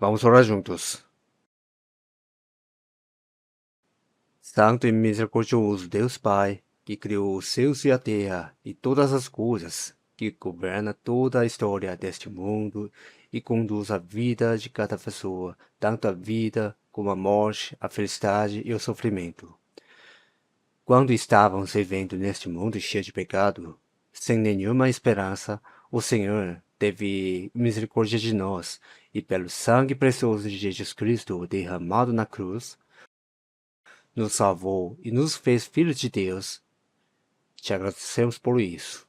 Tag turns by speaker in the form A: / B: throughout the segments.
A: Vamos orar juntos. Santo e misericordioso Deus Pai, que criou os céus e a terra e todas as coisas, que governa toda a história deste mundo e conduz a vida de cada pessoa, tanto a vida como a morte, a felicidade e o sofrimento. Quando estávamos vivendo neste mundo cheio de pecado, sem nenhuma esperança, o Senhor teve misericórdia de nós e pelo sangue precioso de Jesus Cristo derramado na cruz, nos salvou e nos fez filhos de Deus. Te agradecemos por isso.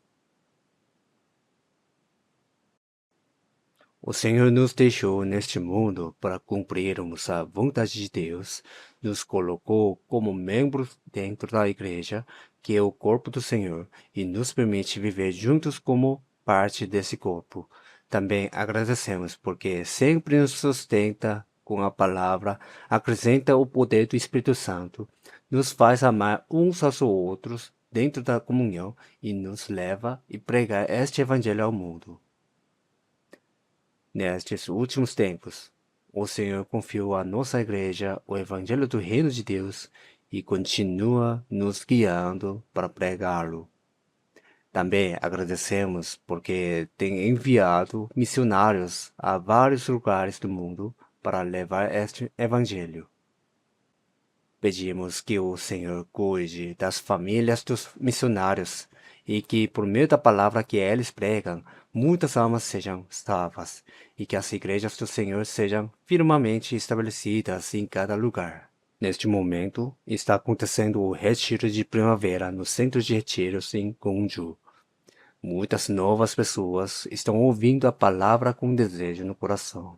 A: O Senhor nos deixou neste mundo para cumprirmos a vontade de Deus, nos colocou como membros dentro da igreja, que é o corpo do Senhor, e nos permite viver juntos como parte desse corpo. Também agradecemos porque sempre nos sustenta com a palavra, acrescenta o poder do Espírito Santo, nos faz amar uns aos outros dentro da comunhão e nos leva a pregar este evangelho ao mundo. Nestes últimos tempos, o Senhor confiou à nossa igreja o Evangelho do Reino de Deus e continua nos guiando para pregá-lo. Também agradecemos porque tem enviado missionários a vários lugares do mundo para levar este Evangelho. Pedimos que o Senhor cuide das famílias dos missionários e que, por meio da palavra que eles pregam, muitas almas sejam salvas e que as igrejas do Senhor sejam firmemente estabelecidas em cada lugar. Neste momento, está acontecendo o retiro de primavera no centro de retiros em Gwangju. Muitas novas pessoas estão ouvindo a palavra com desejo no coração.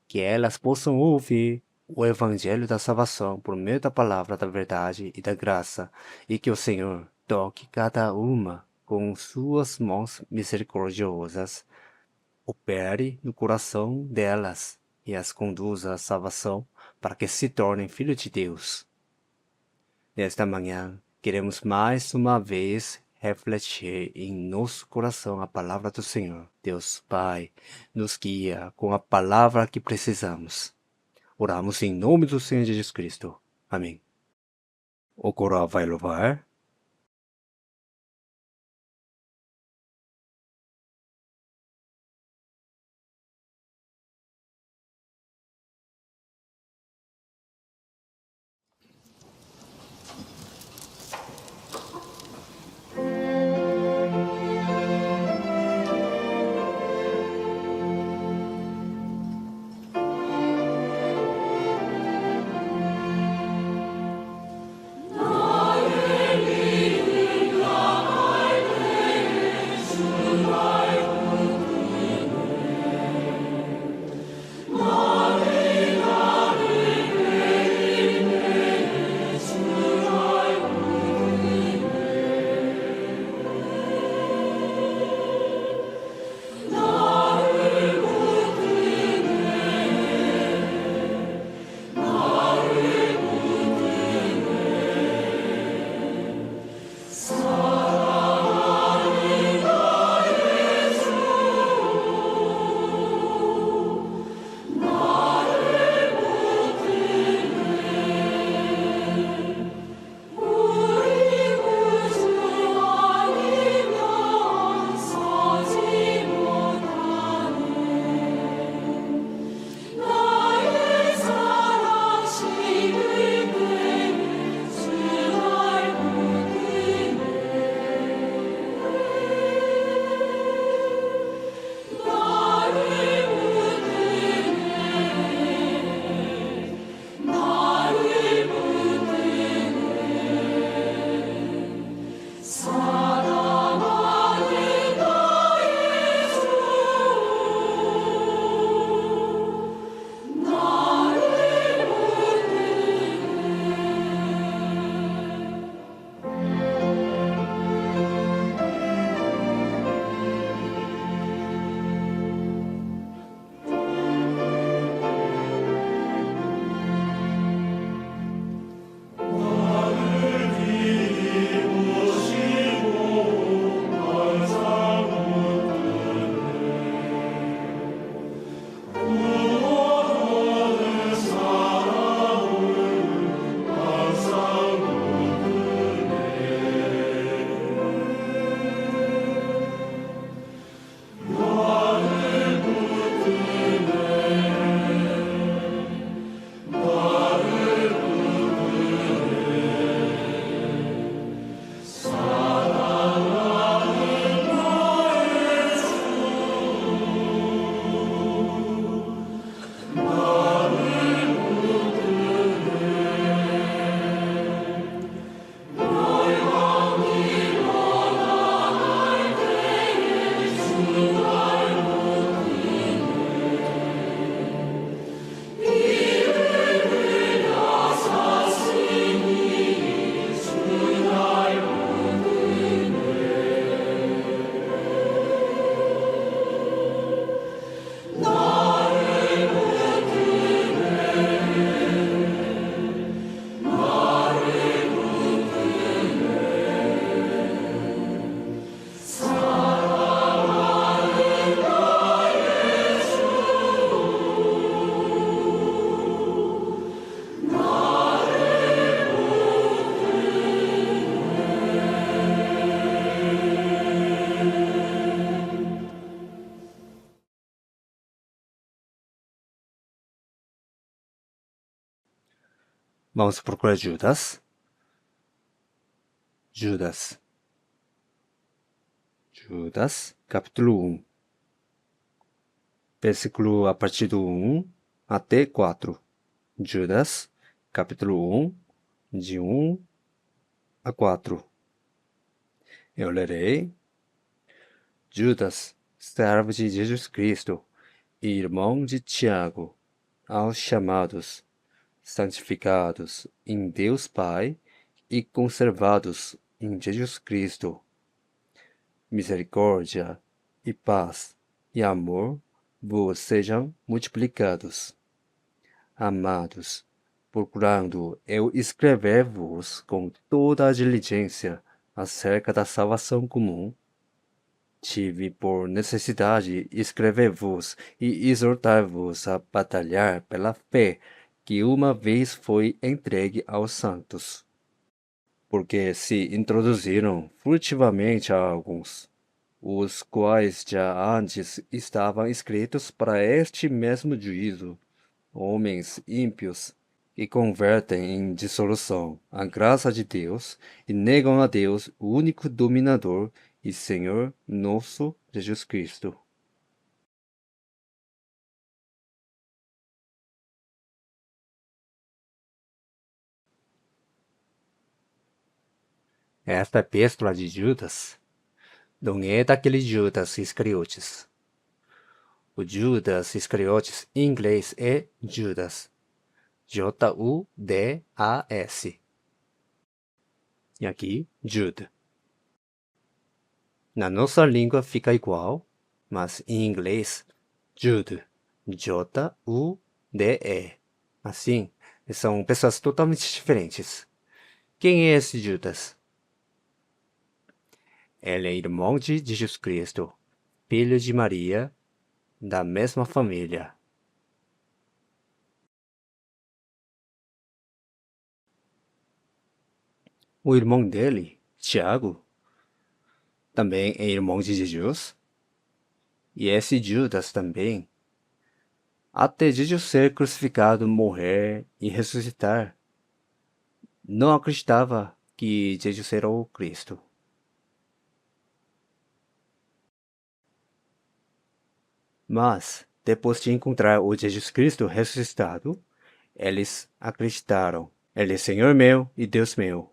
A: Que elas possam ouvir o Evangelho da salvação por meio da palavra da verdade e da graça, e que o Senhor toque cada uma com suas mãos misericordiosas, opere no coração delas e as conduza à salvação para que se tornem filhos de Deus. Nesta manhã, queremos mais uma vez refletir em nosso coração a palavra do Senhor. Deus Pai nos guia com a palavra que precisamos. Oramos em nome do Senhor Jesus Cristo. Amém. O coral vai louvar. Vamos procurar Judas. Judas. Judas, capítulo 1. Versículo a partir do 1 até 4. Judas, capítulo 1, de 1 a 4. Eu lerei. Judas, servo de Jesus Cristo, e irmão de Tiago, aos chamados, santificados em Deus Pai e conservados em Jesus Cristo. Misericórdia e paz e amor vos sejam multiplicados. Amados, procurando eu escrever-vos com toda a diligência acerca da salvação comum, tive por necessidade escrever-vos e exortar-vos a batalhar pela fé que uma vez foi entregue aos santos. Porque se introduziram furtivamente a alguns, os quais já antes estavam escritos para este mesmo juízo, homens ímpios, que convertem em dissolução a graça de Deus e negam a Deus, o único dominador e Senhor nosso Jesus Cristo. Esta epístola de Judas não é daquele Judas Iscariotes. O Judas Iscariotes em inglês é Judas. Judas. E aqui, Jude. Na nossa língua fica igual, mas em inglês, Jude. Jude. Assim, são pessoas totalmente diferentes. Quem é esse Judas? Ele é irmão de Jesus Cristo, filho de Maria, da mesma família. O irmão dele, Tiago, também é irmão de Jesus. E esse Judas também, até Jesus ser crucificado, morrer e ressuscitar, não acreditava que Jesus era o Cristo. Mas, depois de encontrar o Jesus Cristo ressuscitado, eles acreditaram. Ele é Senhor meu e Deus meu.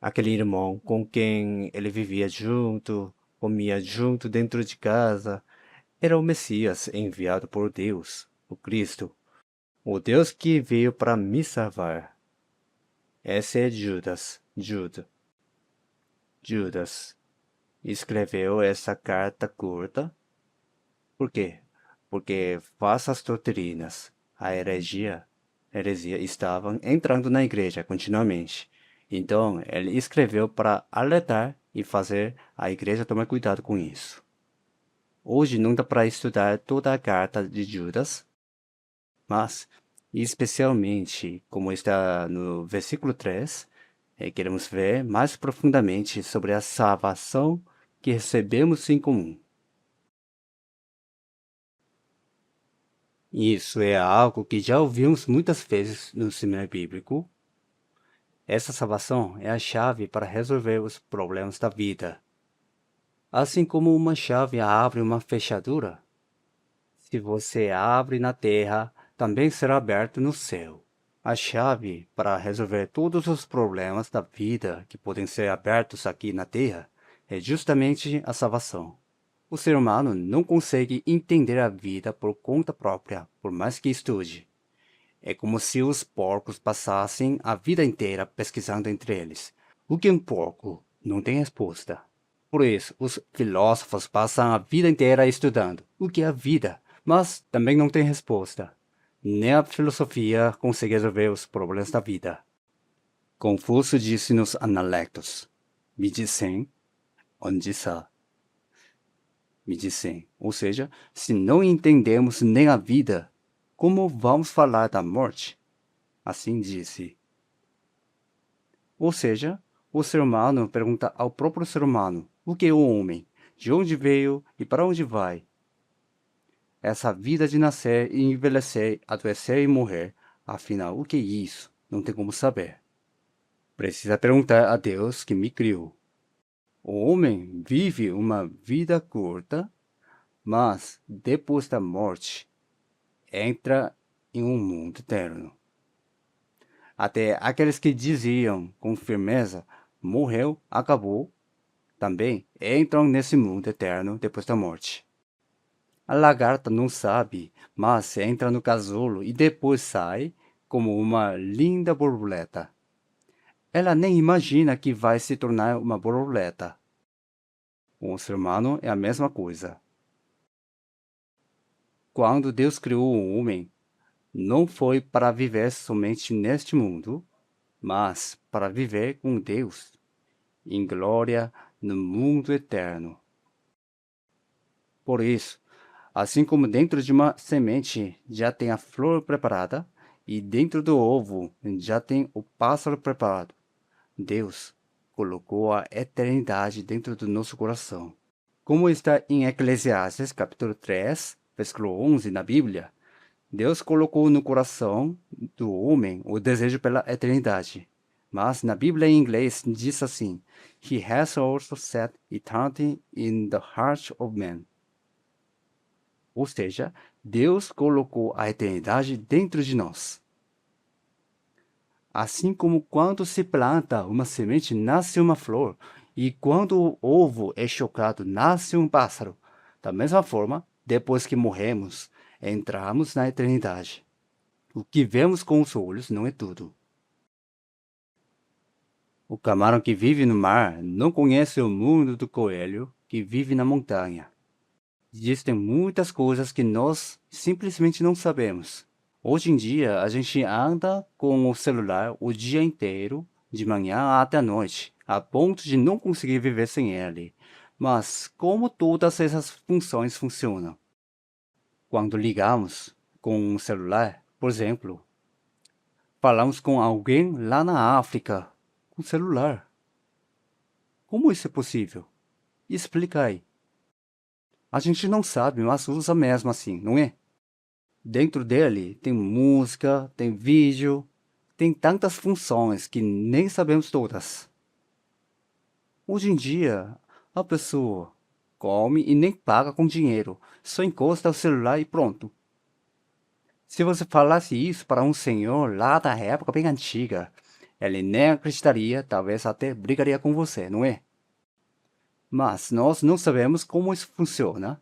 A: Aquele irmão com quem ele vivia junto, comia junto dentro de casa, era o Messias enviado por Deus, o Cristo, o Deus que veio para me salvar. Esse é Judas escreveu essa carta curta. Por quê? Porque falsas doutrinas, a heresia estavam entrando na igreja continuamente. Então, ele escreveu para alertar e fazer a igreja tomar cuidado com isso. Hoje não dá para estudar toda a carta de Judas, mas, especialmente, como está no versículo 3, queremos ver mais profundamente sobre a salvação que recebemos em comum. Isso é algo que já ouvimos muitas vezes no seminário bíblico. Essa salvação é a chave para resolver os problemas da vida. Assim como uma chave abre uma fechadura, se você abre na terra, também será aberto no céu. A chave para resolver todos os problemas da vida que podem ser abertos aqui na terra é justamente a salvação. O ser humano não consegue entender a vida por conta própria, por mais que estude. É como se os porcos passassem a vida inteira pesquisando entre eles. O que é um porco? Não tem resposta. Por isso, os filósofos passam a vida inteira estudando o que é a vida, mas também não tem resposta. Nem a filosofia consegue resolver os problemas da vida. Confúcio disse nos Analectos: me dizem onde está. Me dizem, ou seja, se não entendemos nem a vida, como vamos falar da morte? Assim disse. Ou seja, o ser humano pergunta ao próprio ser humano: o que é o homem? De onde veio e para onde vai? Essa vida de nascer e envelhecer, adoecer e morrer, afinal, o que é isso? Não tem como saber. Precisa perguntar a Deus que me criou. O homem vive uma vida curta, mas depois da morte entra em um mundo eterno. Até aqueles que diziam com firmeza, morreu, acabou, também entram nesse mundo eterno depois da morte. A lagarta não sabe, mas entra no casulo e depois sai como uma linda borboleta. Ela nem imagina que vai se tornar uma borboleta. O ser humano é a mesma coisa. Quando Deus criou o homem, não foi para viver somente neste mundo, mas para viver com Deus, em glória no mundo eterno. Por isso, assim como dentro de uma semente já tem a flor preparada, e dentro do ovo já tem o pássaro preparado, Deus colocou a eternidade dentro do nosso coração. Como está em Eclesiastes capítulo 3, versículo 11 na Bíblia, Deus colocou no coração do homem o desejo pela eternidade. Mas na Bíblia em inglês diz assim: He has also set eternity in the heart of man. Ou seja, Deus colocou a eternidade dentro de nós. Assim como quando se planta uma semente, nasce uma flor, e quando o ovo é chocado, nasce um pássaro. Da mesma forma, depois que morremos, entramos na eternidade. O que vemos com os olhos não é tudo. O camarão que vive no mar não conhece o mundo do coelho que vive na montanha. Existem muitas coisas que nós simplesmente não sabemos. Hoje em dia, a gente anda com o celular o dia inteiro, de manhã até a noite, a ponto de não conseguir viver sem ele. Mas como todas essas funções funcionam? Quando ligamos com o celular, por exemplo, falamos com alguém lá na África com celular. Como isso é possível? Explica aí. A gente não sabe, mas usa mesmo assim, não é? Dentro dele tem música, tem vídeo, tem tantas funções que nem sabemos todas. Hoje em dia, a pessoa come e nem paga com dinheiro, só encosta o celular e pronto. Se você falasse isso para um senhor lá da época bem antiga, ele nem acreditaria, talvez até brigaria com você, não é? Mas nós não sabemos como isso funciona.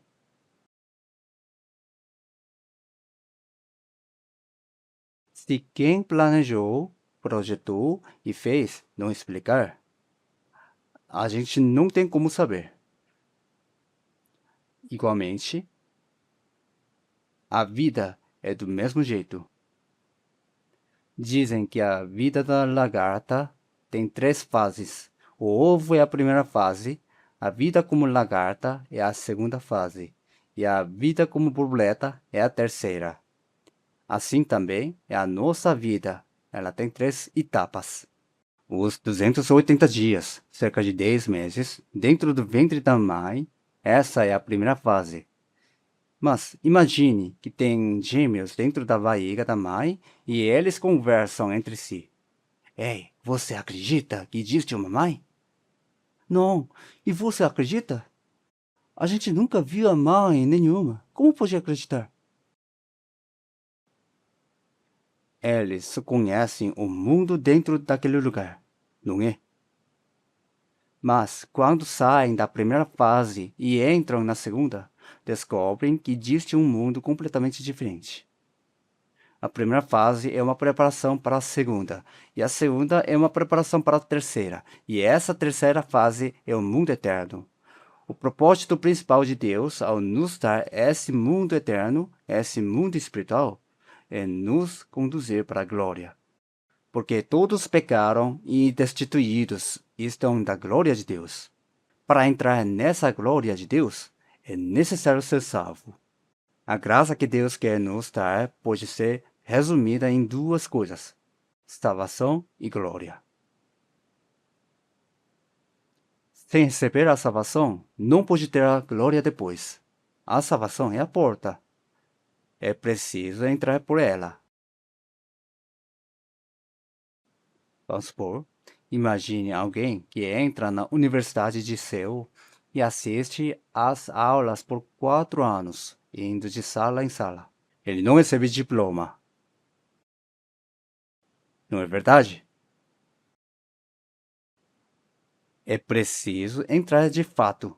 A: Se quem planejou, projetou e fez não explicar, a gente não tem como saber. Igualmente, a vida é do mesmo jeito. Dizem que a vida da lagarta tem 3 fases. O ovo é a primeira fase, a vida como lagarta é a segunda fase, e a vida como borboleta é a terceira. Assim também é a nossa vida. Ela tem 3 etapas. Os 280 dias, cerca de 10 meses, dentro do ventre da mãe, essa é a primeira fase. Mas imagine que tem gêmeos dentro da barriga da mãe e eles conversam entre si. Ei, você acredita que existe uma mãe? Não. E você acredita? A gente nunca viu a mãe nenhuma. Como pode acreditar? Eles só conhecem o mundo dentro daquele lugar, não é? Mas quando saem da primeira fase e entram na segunda, descobrem que existe um mundo completamente diferente. A primeira fase é uma preparação para a segunda, e a segunda é uma preparação para a terceira, e essa terceira fase é o mundo eterno. O propósito principal de Deus ao nos dar esse mundo eterno, esse mundo espiritual, é nos conduzir para a glória. Porque todos pecaram e destituídos estão da glória de Deus. Para entrar nessa glória de Deus, é necessário ser salvo. A graça que Deus quer nos dar pode ser resumida em 2 coisas: salvação e glória. Sem receber a salvação, não pode ter a glória depois. A salvação é a porta. É preciso entrar por ela. Vamos supor, imagine alguém que entra na Universidade de Seul e assiste às aulas por 4 anos, indo de sala em sala. Ele não recebe diploma, não é verdade? É preciso entrar de fato.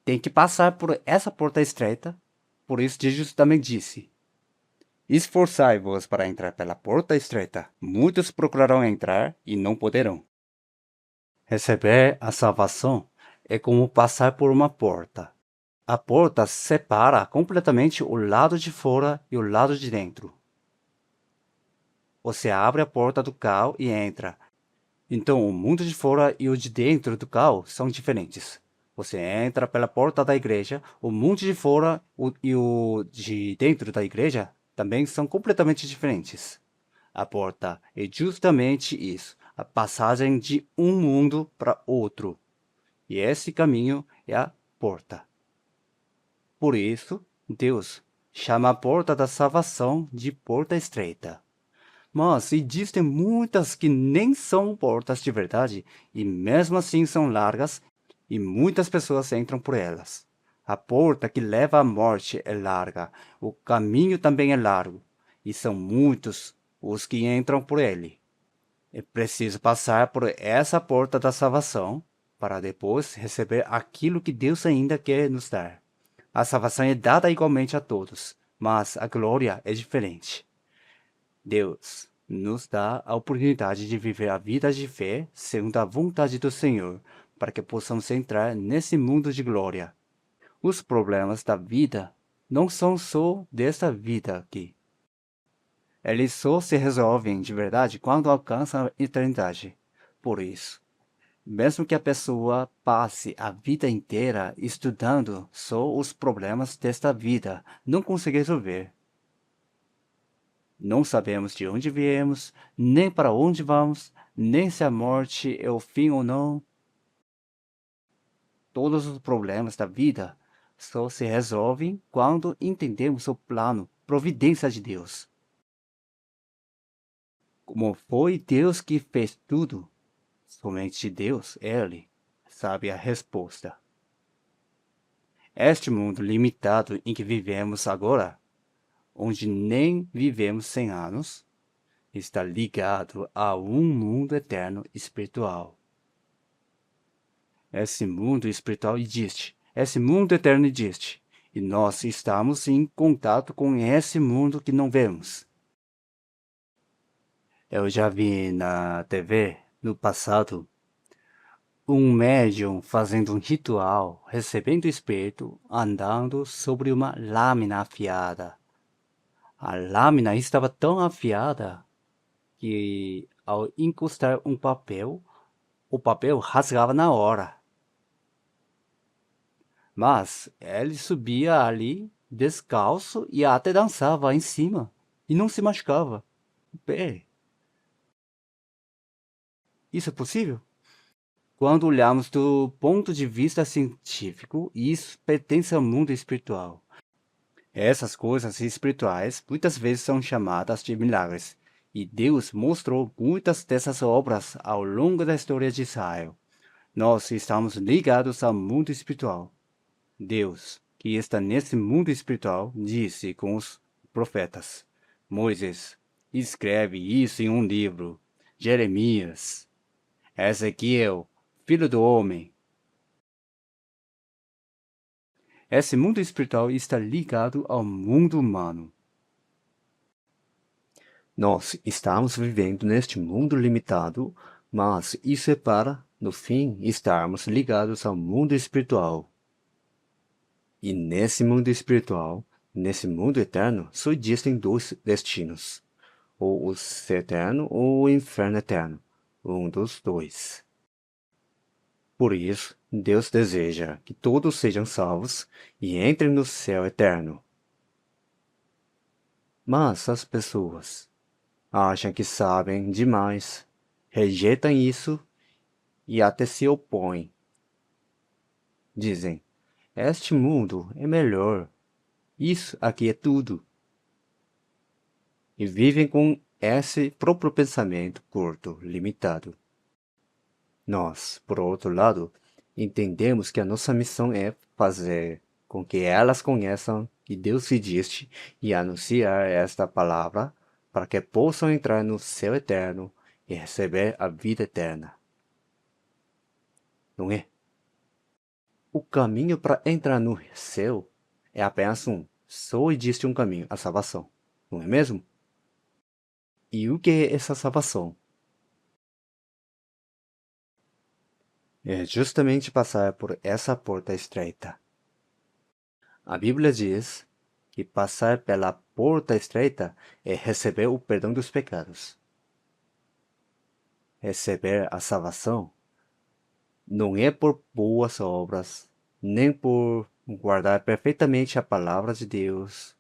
A: Tem que passar por essa porta estreita. Por isso Jesus também disse: esforçai-vos para entrar pela porta estreita. Muitos procurarão entrar e não poderão. Receber a salvação é como passar por uma porta. A porta separa completamente o lado de fora e o lado de dentro. Você abre a porta do carro e entra. Então, o mundo de fora e o de dentro do carro são diferentes. Você entra pela porta da igreja, o mundo de fora e o de dentro da igreja também são completamente diferentes. A porta é justamente isso, a passagem de um mundo para outro. E esse caminho é a porta. Por isso, Deus chama a porta da salvação de porta estreita. Mas existem muitas que nem são portas de verdade e mesmo assim são largas e muitas pessoas entram por elas. A porta que leva à morte é larga, o caminho também é largo e são muitos os que entram por ele. É preciso passar por essa porta da salvação para depois receber aquilo que Deus ainda quer nos dar. A salvação é dada igualmente a todos, mas a glória é diferente. Deus nos dá a oportunidade de viver a vida de fé segundo a vontade do Senhor, para que possamos entrar nesse mundo de glória. Os problemas da vida não são só desta vida aqui. Eles só se resolvem de verdade quando alcançam a eternidade. Por isso, mesmo que a pessoa passe a vida inteira estudando só os problemas desta vida, não consegue resolver. Não sabemos de onde viemos, nem para onde vamos, nem se a morte é o fim ou não. Todos os problemas da vida só se resolvem quando entendemos o plano, providência de Deus. Como foi Deus que fez tudo, somente Deus, Ele, sabe a resposta. Este mundo limitado em que vivemos agora, onde nem vivemos 100 anos, está ligado a um mundo eterno espiritual. Esse mundo espiritual existe, esse mundo eterno existe, e nós estamos em contato com esse mundo que não vemos. Eu já vi na TV, no passado, um médium fazendo um ritual, recebendo o espírito, andando sobre uma lâmina afiada. A lâmina estava tão afiada que, ao encostar um papel, o papel rasgava na hora. Mas ele subia ali descalço e até dançava em cima e não se machucava. Pé. Isso é possível? Quando olhamos do ponto de vista científico, isso pertence ao mundo espiritual. Essas coisas espirituais muitas vezes são chamadas de milagres, e Deus mostrou muitas dessas obras ao longo da história de Israel. Nós estamos ligados ao mundo espiritual. Deus, que está nesse mundo espiritual, disse com os profetas: Moisés, escreve isso em um livro. Jeremias, Ezequiel, filho do homem. Esse mundo espiritual está ligado ao mundo humano. Nós estamos vivendo neste mundo limitado, mas isso é para, no fim, estarmos ligados ao mundo espiritual. E nesse mundo espiritual, nesse mundo eterno, só existem dois destinos: ou o céu eterno ou o inferno eterno, um dos dois. Por isso, Deus deseja que todos sejam salvos e entrem no céu eterno. Mas as pessoas acham que sabem demais, rejeitam isso e até se opõem. Dizem: este mundo é melhor. Isso aqui é tudo. e vivem com esse próprio pensamento curto, limitado. Nós, por outro lado, entendemos que a nossa missão é fazer com que elas conheçam que Deus existe e anunciar esta palavra para que possam entrar no céu eterno e receber a vida eterna. Não é? O caminho para entrar no céu é apenas um. Só existe um caminho, a salvação. Não é mesmo? E o que é essa salvação? É justamente passar por essa porta estreita. A Bíblia diz que passar pela porta estreita é receber o perdão dos pecados. Receber a salvação não é por boas obras, nem por guardar perfeitamente a palavra de Deus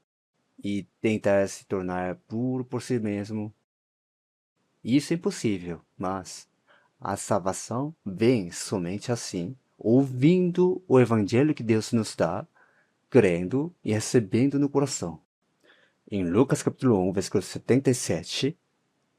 A: e tentar se tornar puro por si mesmo. Isso é impossível, mas a salvação vem somente assim, ouvindo o evangelho que Deus nos dá, crendo e recebendo no coração. Em Lucas capítulo 1, versículo 77,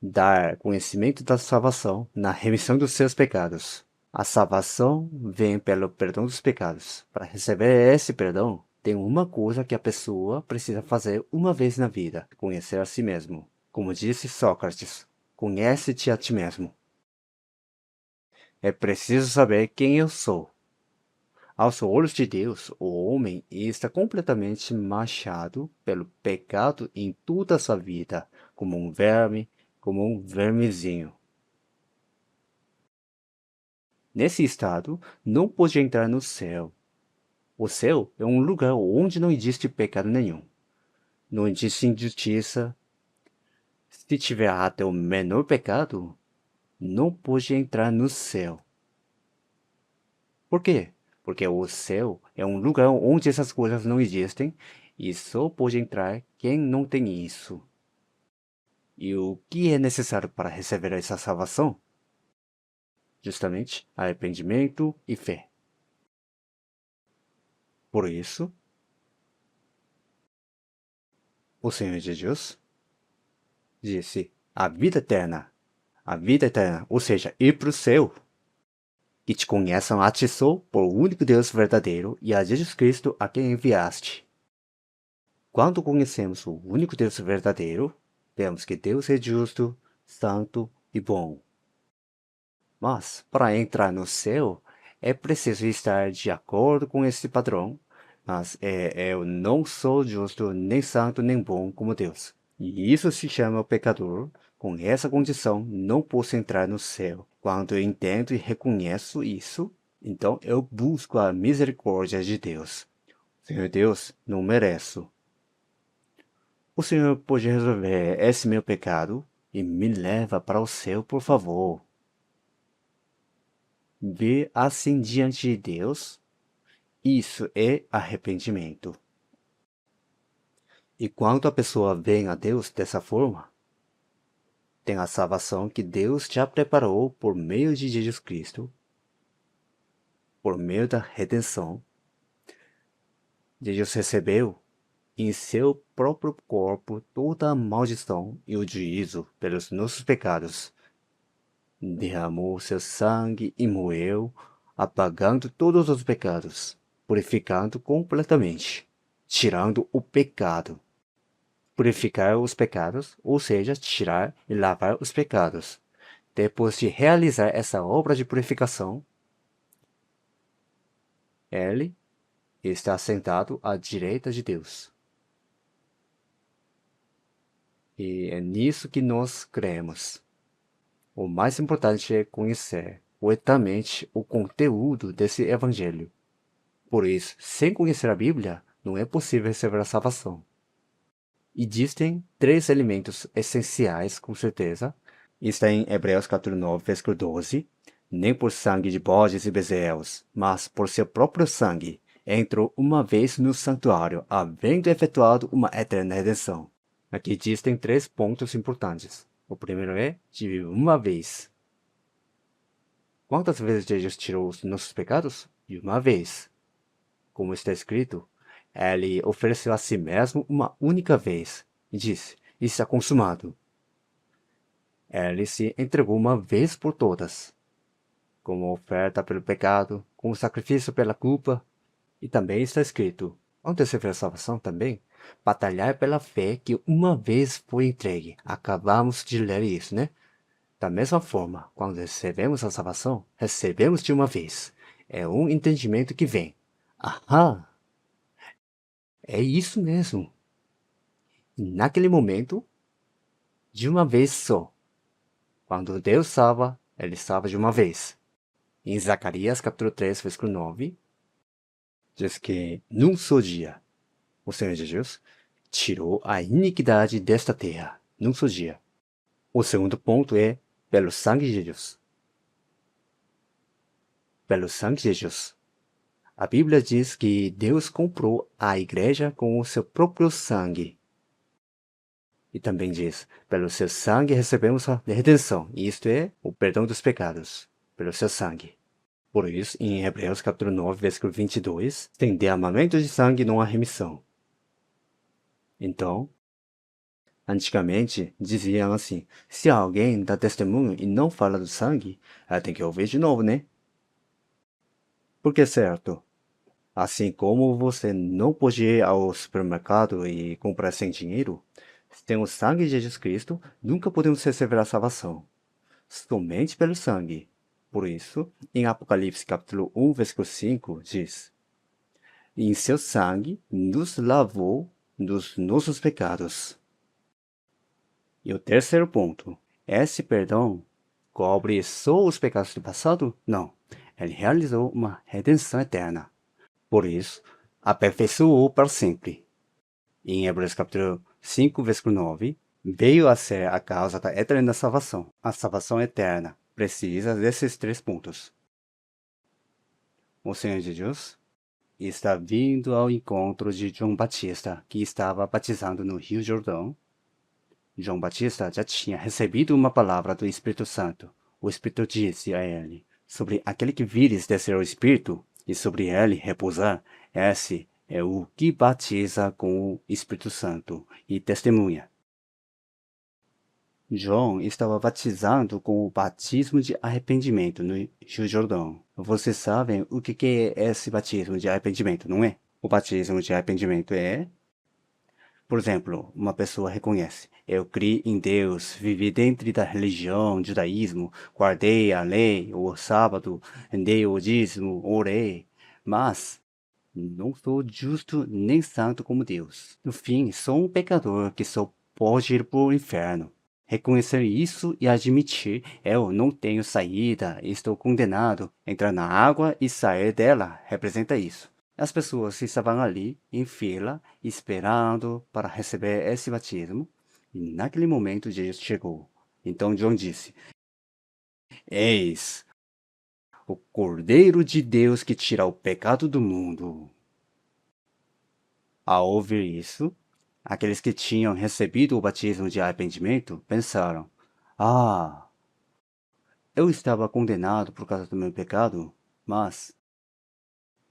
A: dar conhecimento da salvação na remissão dos seus pecados. A salvação vem pelo perdão dos pecados. Para receber esse perdão, tem uma coisa que a pessoa precisa fazer uma vez na vida: conhecer a si mesmo. Como disse Sócrates, conhece-te a ti mesmo. É preciso saber quem eu sou. Aos olhos de Deus, o homem está completamente manchado pelo pecado em toda a sua vida, como um vermezinho. Nesse estado, não pode entrar no céu. O céu é um lugar onde não existe pecado nenhum. Não existe injustiça. Se tiver até o menor pecado, não pode entrar no céu. Por quê? Porque o céu é um lugar onde essas coisas não existem e só pode entrar quem não tem isso. E o que é necessário para receber essa salvação? Justamente arrependimento e fé. Por isso, o Senhor Jesus disse: a vida eterna, ou seja, ir para o céu, que te conheçam a ti só, por o único Deus verdadeiro, e a Jesus Cristo a quem enviaste. Quando conhecemos o único Deus verdadeiro, vemos que Deus é justo, santo e bom. Mas, para entrar no céu, é preciso estar de acordo com esse padrão, mas eu não sou justo, nem santo, nem bom como Deus. E isso se chama pecador. Com essa condição, não posso entrar no céu. Quando eu entendo e reconheço isso, então eu busco a misericórdia de Deus. Senhor Deus, não mereço. O Senhor pode resolver esse meu pecado e me leva para o céu, por favor. Ver assim diante de Deus, isso é arrependimento. E quando a pessoa vem a Deus dessa forma, tem a salvação que Deus já preparou por meio de Jesus Cristo, por meio da redenção. Deus recebeu em seu próprio corpo toda a maldição e o juízo pelos nossos pecados. Derramou seu sangue e morreu, apagando todos os pecados, purificando completamente, tirando o pecado. Purificar os pecados, ou seja, tirar e lavar os pecados. Depois de realizar essa obra de purificação, ele está sentado à direita de Deus. E é nisso que nós cremos. O mais importante é conhecer corretamente o conteúdo desse evangelho. Por isso, sem conhecer a Bíblia, não é possível receber a salvação. Existem 3 elementos essenciais, com certeza. Está em Hebreus capítulo 9, versículo 12. Nem por sangue de bodes e bezerros, mas por seu próprio sangue, entrou uma vez no santuário, havendo efetuado uma eterna redenção. Aqui existem 3 pontos importantes. O primeiro é de uma vez. Quantas vezes Jesus tirou os nossos pecados? De uma vez. Como está escrito, ele ofereceu a si mesmo uma única vez. E disse, está consumado. Ele se entregou uma vez por todas, como oferta pelo pecado, como sacrifício pela culpa. E também está escrito, onde se vê a salvação também, batalhar pela fé que uma vez foi entregue. Acabamos de ler isso, né? Da mesma forma, quando recebemos a salvação, recebemos de uma vez. É um entendimento que vem. Aham, é isso mesmo. E naquele momento, de uma vez só. Quando Deus salva, Ele salva de uma vez. Em Zacarias capítulo 3, versículo 9, diz que num só dia, o Senhor Jesus tirou a iniquidade desta terra, num só dia. O segundo ponto é pelo sangue de Jesus. Pelo sangue de Jesus. A Bíblia diz que Deus comprou a igreja com o seu próprio sangue. E também diz, pelo seu sangue recebemos a redenção, isto é, o perdão dos pecados, pelo seu sangue. Por isso, em Hebreus capítulo 9, versículo 22, tem derramamento de sangue não há remissão. Então, antigamente diziam assim, se alguém dá testemunho e não fala do sangue, tem que ouvir de novo, né? Porque é certo, assim como você não pode ir ao supermercado e comprar sem dinheiro, sem o sangue de Jesus Cristo, nunca podemos receber a salvação. Somente pelo sangue. Por isso, em Apocalipse capítulo 1, versículo 5, diz, em seu sangue nos lavou dos nossos pecados. E o terceiro ponto, esse perdão cobre só os pecados do passado? Não, ele realizou uma redenção eterna. Por isso, aperfeiçoou para sempre. Em Hebreus capítulo 5, versículo 9, veio a ser a causa da eterna salvação. A salvação eterna precisa desses três pontos. O Senhor Jesus está vindo ao encontro de João Batista, que estava batizando no Rio Jordão. João Batista já tinha recebido uma palavra do Espírito Santo. O Espírito disse a ele, sobre aquele que vires descer o Espírito, e sobre ele repousar, esse é o que batiza com o Espírito Santo e testemunha. João estava batizando com o batismo de arrependimento no Rio Jordão. Vocês sabem o que é esse batismo de arrependimento, não é? O batismo de arrependimento é, por exemplo, uma pessoa reconhece: eu criei em Deus, vivi dentro da religião, judaísmo, guardei a lei, o sábado, dei o dízimo, orei, mas não sou justo nem santo como Deus. No fim, sou um pecador que só pode ir para o inferno. Reconhecer isso e admitir, eu não tenho saída, estou condenado. Entrar na água e sair dela representa isso. As pessoas estavam ali, em fila, esperando para receber esse batismo, e naquele momento Jesus chegou. Então João disse: Eis o Cordeiro de Deus que tira o pecado do mundo. Ao ouvir isso, aqueles que tinham recebido o batismo de arrependimento pensaram: Ah, eu estava condenado por causa do meu pecado, mas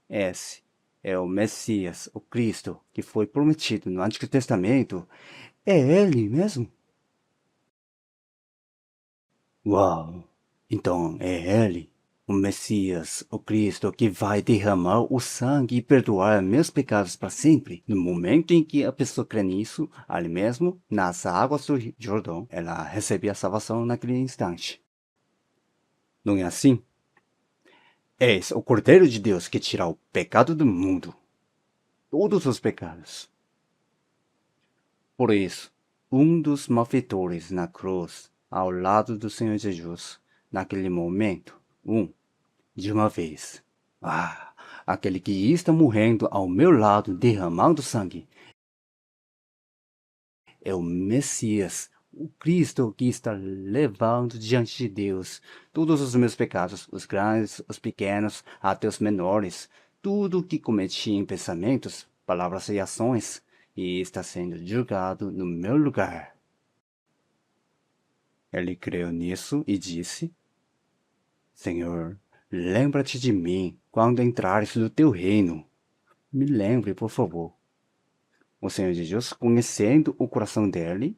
A: esse é o Messias, o Cristo, que foi prometido no Antigo Testamento. É ele mesmo? Uau! Então é ele, o Messias, o Cristo, que vai derramar o sangue e perdoar meus pecados para sempre. No momento em que a pessoa crê nisso, ali mesmo, nas águas do Jordão, ela recebe a salvação naquele instante. Não é assim? És o Cordeiro de Deus que tira o pecado do mundo. Todos os pecados. Por isso, um dos malfeitores na cruz, ao lado do Senhor Jesus, naquele momento, de uma vez. Aquele que está morrendo ao meu lado, derramando sangue, é o Messias, o Cristo que está levando diante de Deus todos os meus pecados, os grandes, os pequenos, até os menores, tudo o que cometi em pensamentos, palavras e ações, e está sendo julgado no meu lugar. Ele creu nisso e disse: Senhor, lembra-te de mim quando entrares no teu reino. Me lembre, por favor. O Senhor Jesus, conhecendo o coração dele,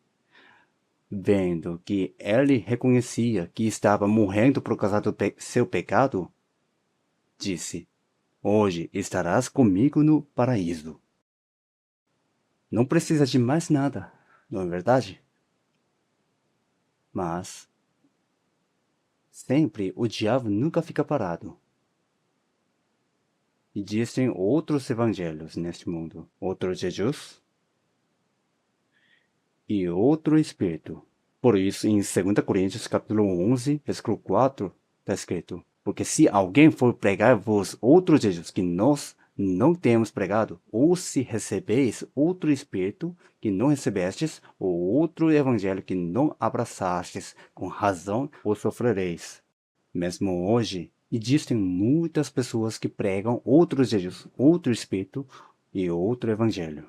A: Vendo que ele reconhecia que estava morrendo por causa do seu pecado, disse: Hoje estarás comigo no paraíso. Não precisa de mais nada, não é verdade? Mas sempre o diabo nunca fica parado. Existem outros evangelhos neste mundo, outro Jesus e outro Espírito. Por isso, em 2 Coríntios capítulo 11, versículo 4, está escrito: Porque se alguém for pregar-vos outro Jesus que nós não temos pregado, ou se recebeis outro Espírito que não recebestes, ou outro Evangelho que não abraçastes, com razão o sofrereis. Mesmo hoje, existem muitas pessoas que pregam outro Jesus, outro Espírito e outro Evangelho.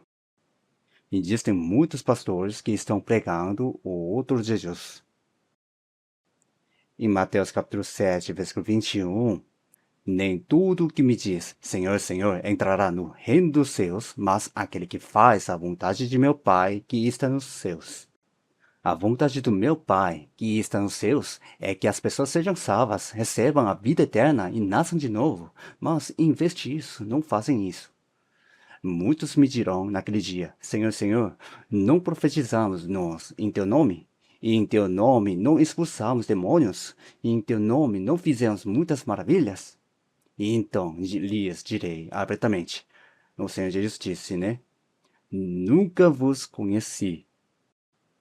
A: Existem muitos pastores que estão pregando o outro Jesus. Em Mateus capítulo 7, versículo 21, nem tudo o que me diz, Senhor, Senhor, entrará no reino dos céus, mas aquele que faz a vontade de meu Pai que está nos céus. A vontade do meu Pai que está nos céus é que as pessoas sejam salvas, recebam a vida eterna e nasçam de novo. Mas, em vez disso, não fazem isso. Muitos me dirão naquele dia: Senhor, Senhor, não profetizamos nós em teu nome? E em teu nome não expulsamos demônios? E em teu nome não fizemos muitas maravilhas? E então lhes direi abertamente: o Senhor Jesus disse, né? Nunca vos conheci.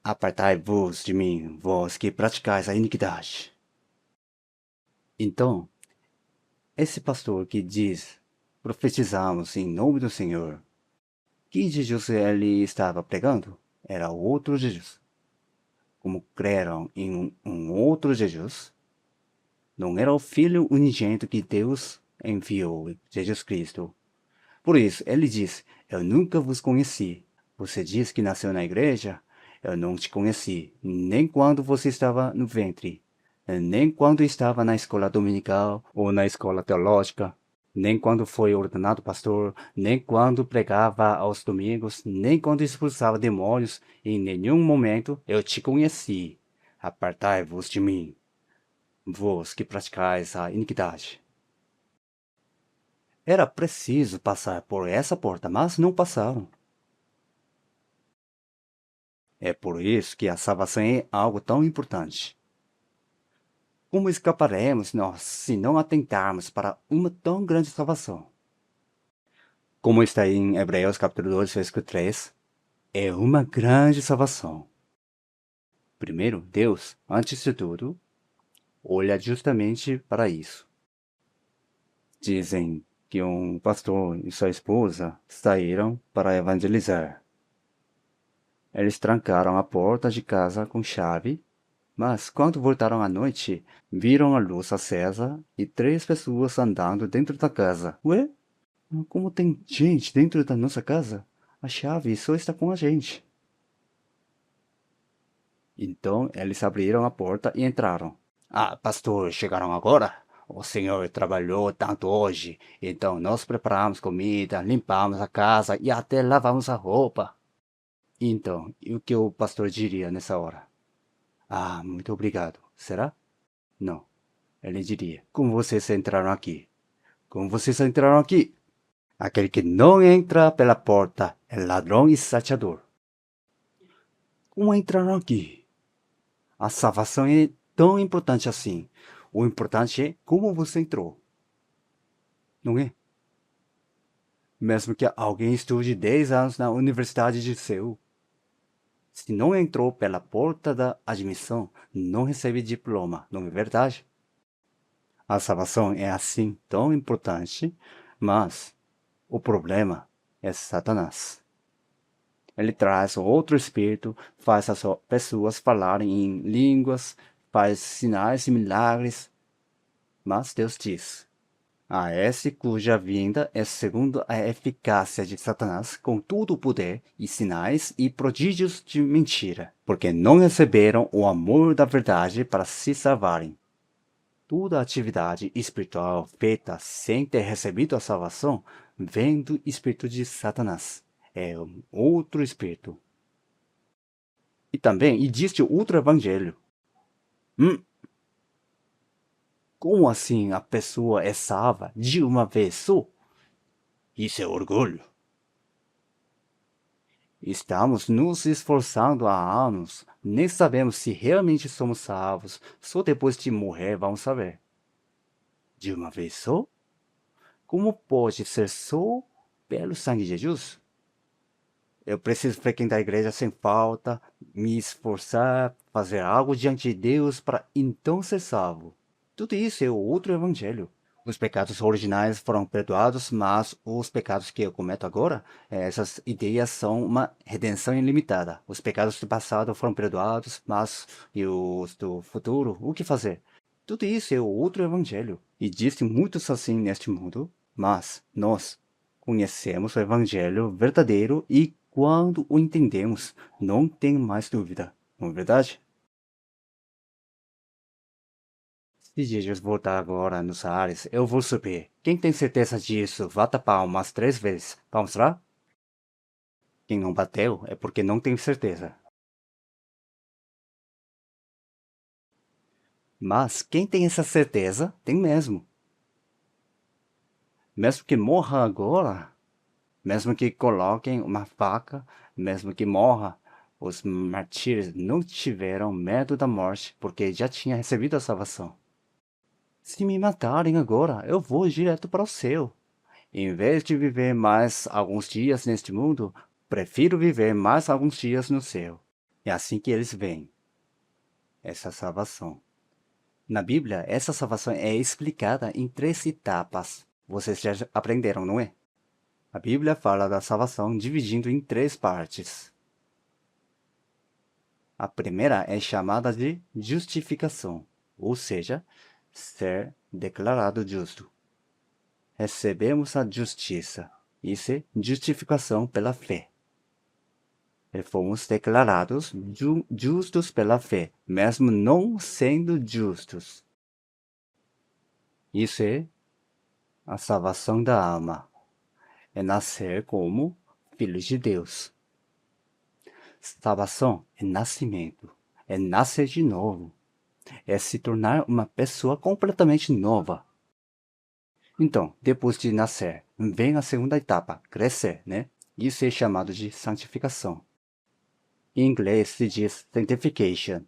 A: Apartai-vos de mim, vós que praticais a iniquidade. Então, esse pastor que diz: profetizamos em nome do Senhor, que Jesus ele estava pregando? Era outro Jesus. Como creram em um outro Jesus, não era o Filho unigênito que Deus enviou, Jesus Cristo. Por isso, ele diz: Eu nunca vos conheci. Você diz que nasceu na igreja? Eu não te conheci, nem quando você estava no ventre, nem quando estava na escola dominical ou na escola teológica, nem quando foi ordenado pastor, nem quando pregava aos domingos, nem quando expulsava demônios. Em nenhum momento eu te conheci. Apartai-vos de mim, vós que praticais a iniquidade. Era preciso passar por essa porta, mas não passaram. É por isso que a salvação é algo tão importante. Como escaparemos nós se não atentarmos para uma tão grande salvação? Como está em Hebreus capítulo 2, versículo 3, é uma grande salvação. Primeiro, Deus, antes de tudo, olha justamente para isso. Dizem que um pastor e sua esposa saíram para evangelizar. Eles trancaram a porta de casa com chave, mas quando voltaram à noite, viram a luz acesa e 3 pessoas andando dentro da casa. Ué? Como tem gente dentro da nossa casa? A chave só está com a gente. Então eles abriram a porta e entraram. Ah, pastor, chegaram agora? O senhor trabalhou tanto hoje, então nós preparamos comida, limpamos a casa e até lavamos a roupa. Então, e o que o pastor diria nessa hora? Ah, muito obrigado. Será? Não. Ele diria: Como vocês entraram aqui? Como vocês entraram aqui? Aquele que não entra pela porta é ladrão e salteador. Como entraram aqui? A salvação é tão importante assim. O importante é como você entrou. Não é? Mesmo que alguém estude 10 anos na Universidade de Seul, se não entrou pela porta da admissão, não recebe diploma, não é verdade? A salvação é assim tão importante, mas o problema é Satanás. Ele traz outro espírito, faz as pessoas falarem em línguas, faz sinais e milagres. Mas Deus diz: a esse cuja vinda é segundo a eficácia de Satanás, com todo o poder e sinais e prodígios de mentira, porque não receberam o amor da verdade para se salvarem. Toda atividade espiritual feita sem ter recebido a salvação vem do espírito de Satanás. É um outro espírito. E também existe outro evangelho. Como assim a pessoa é salva de uma vez só? Isso é orgulho. Estamos nos esforçando há anos, nem sabemos se realmente somos salvos. Só depois de morrer vamos saber. De uma vez só? Como pode ser só pelo sangue de Jesus? Eu preciso frequentar a igreja sem falta, me esforçar, fazer algo diante de Deus para então ser salvo. Tudo isso é outro evangelho. Os pecados originais foram perdoados, mas os pecados que eu cometo agora, essas ideias são uma redenção ilimitada. Os pecados do passado foram perdoados, mas e os do futuro, o que fazer? Tudo isso é outro evangelho. Existem muitos assim neste mundo, mas nós conhecemos o evangelho verdadeiro e quando o entendemos, não tem mais dúvida, não é verdade? Se Jesus voltar agora nos ares, eu vou subir. Quem tem certeza disso, bata palmas 3 vezes. Vamos lá? Quem não bateu é porque não tem certeza. Mas quem tem essa certeza, tem mesmo. Mesmo que morra agora, mesmo que coloquem uma faca, mesmo que morra, os martírios não tiveram medo da morte, porque já tinha recebido a salvação. Se me matarem agora, eu vou direto para o céu. Em vez de viver mais alguns dias neste mundo, prefiro viver mais alguns dias no céu. É assim que eles veem essa salvação. Na Bíblia, essa salvação é explicada em 3 etapas. Vocês já aprenderam, não é? A Bíblia fala da salvação dividindo em 3 partes. A primeira é chamada de justificação, ou seja, ser declarado justo. Recebemos a justiça. Isso é justificação pela fé. E fomos declarados justos pela fé, mesmo não sendo justos. Isso é a salvação da alma. É nascer como filhos de Deus. Salvação é nascimento. É nascer de novo. É se tornar uma pessoa completamente nova. Então, depois de nascer, vem a segunda etapa, crescer, né? Isso é chamado de santificação. Em inglês se diz sanctification.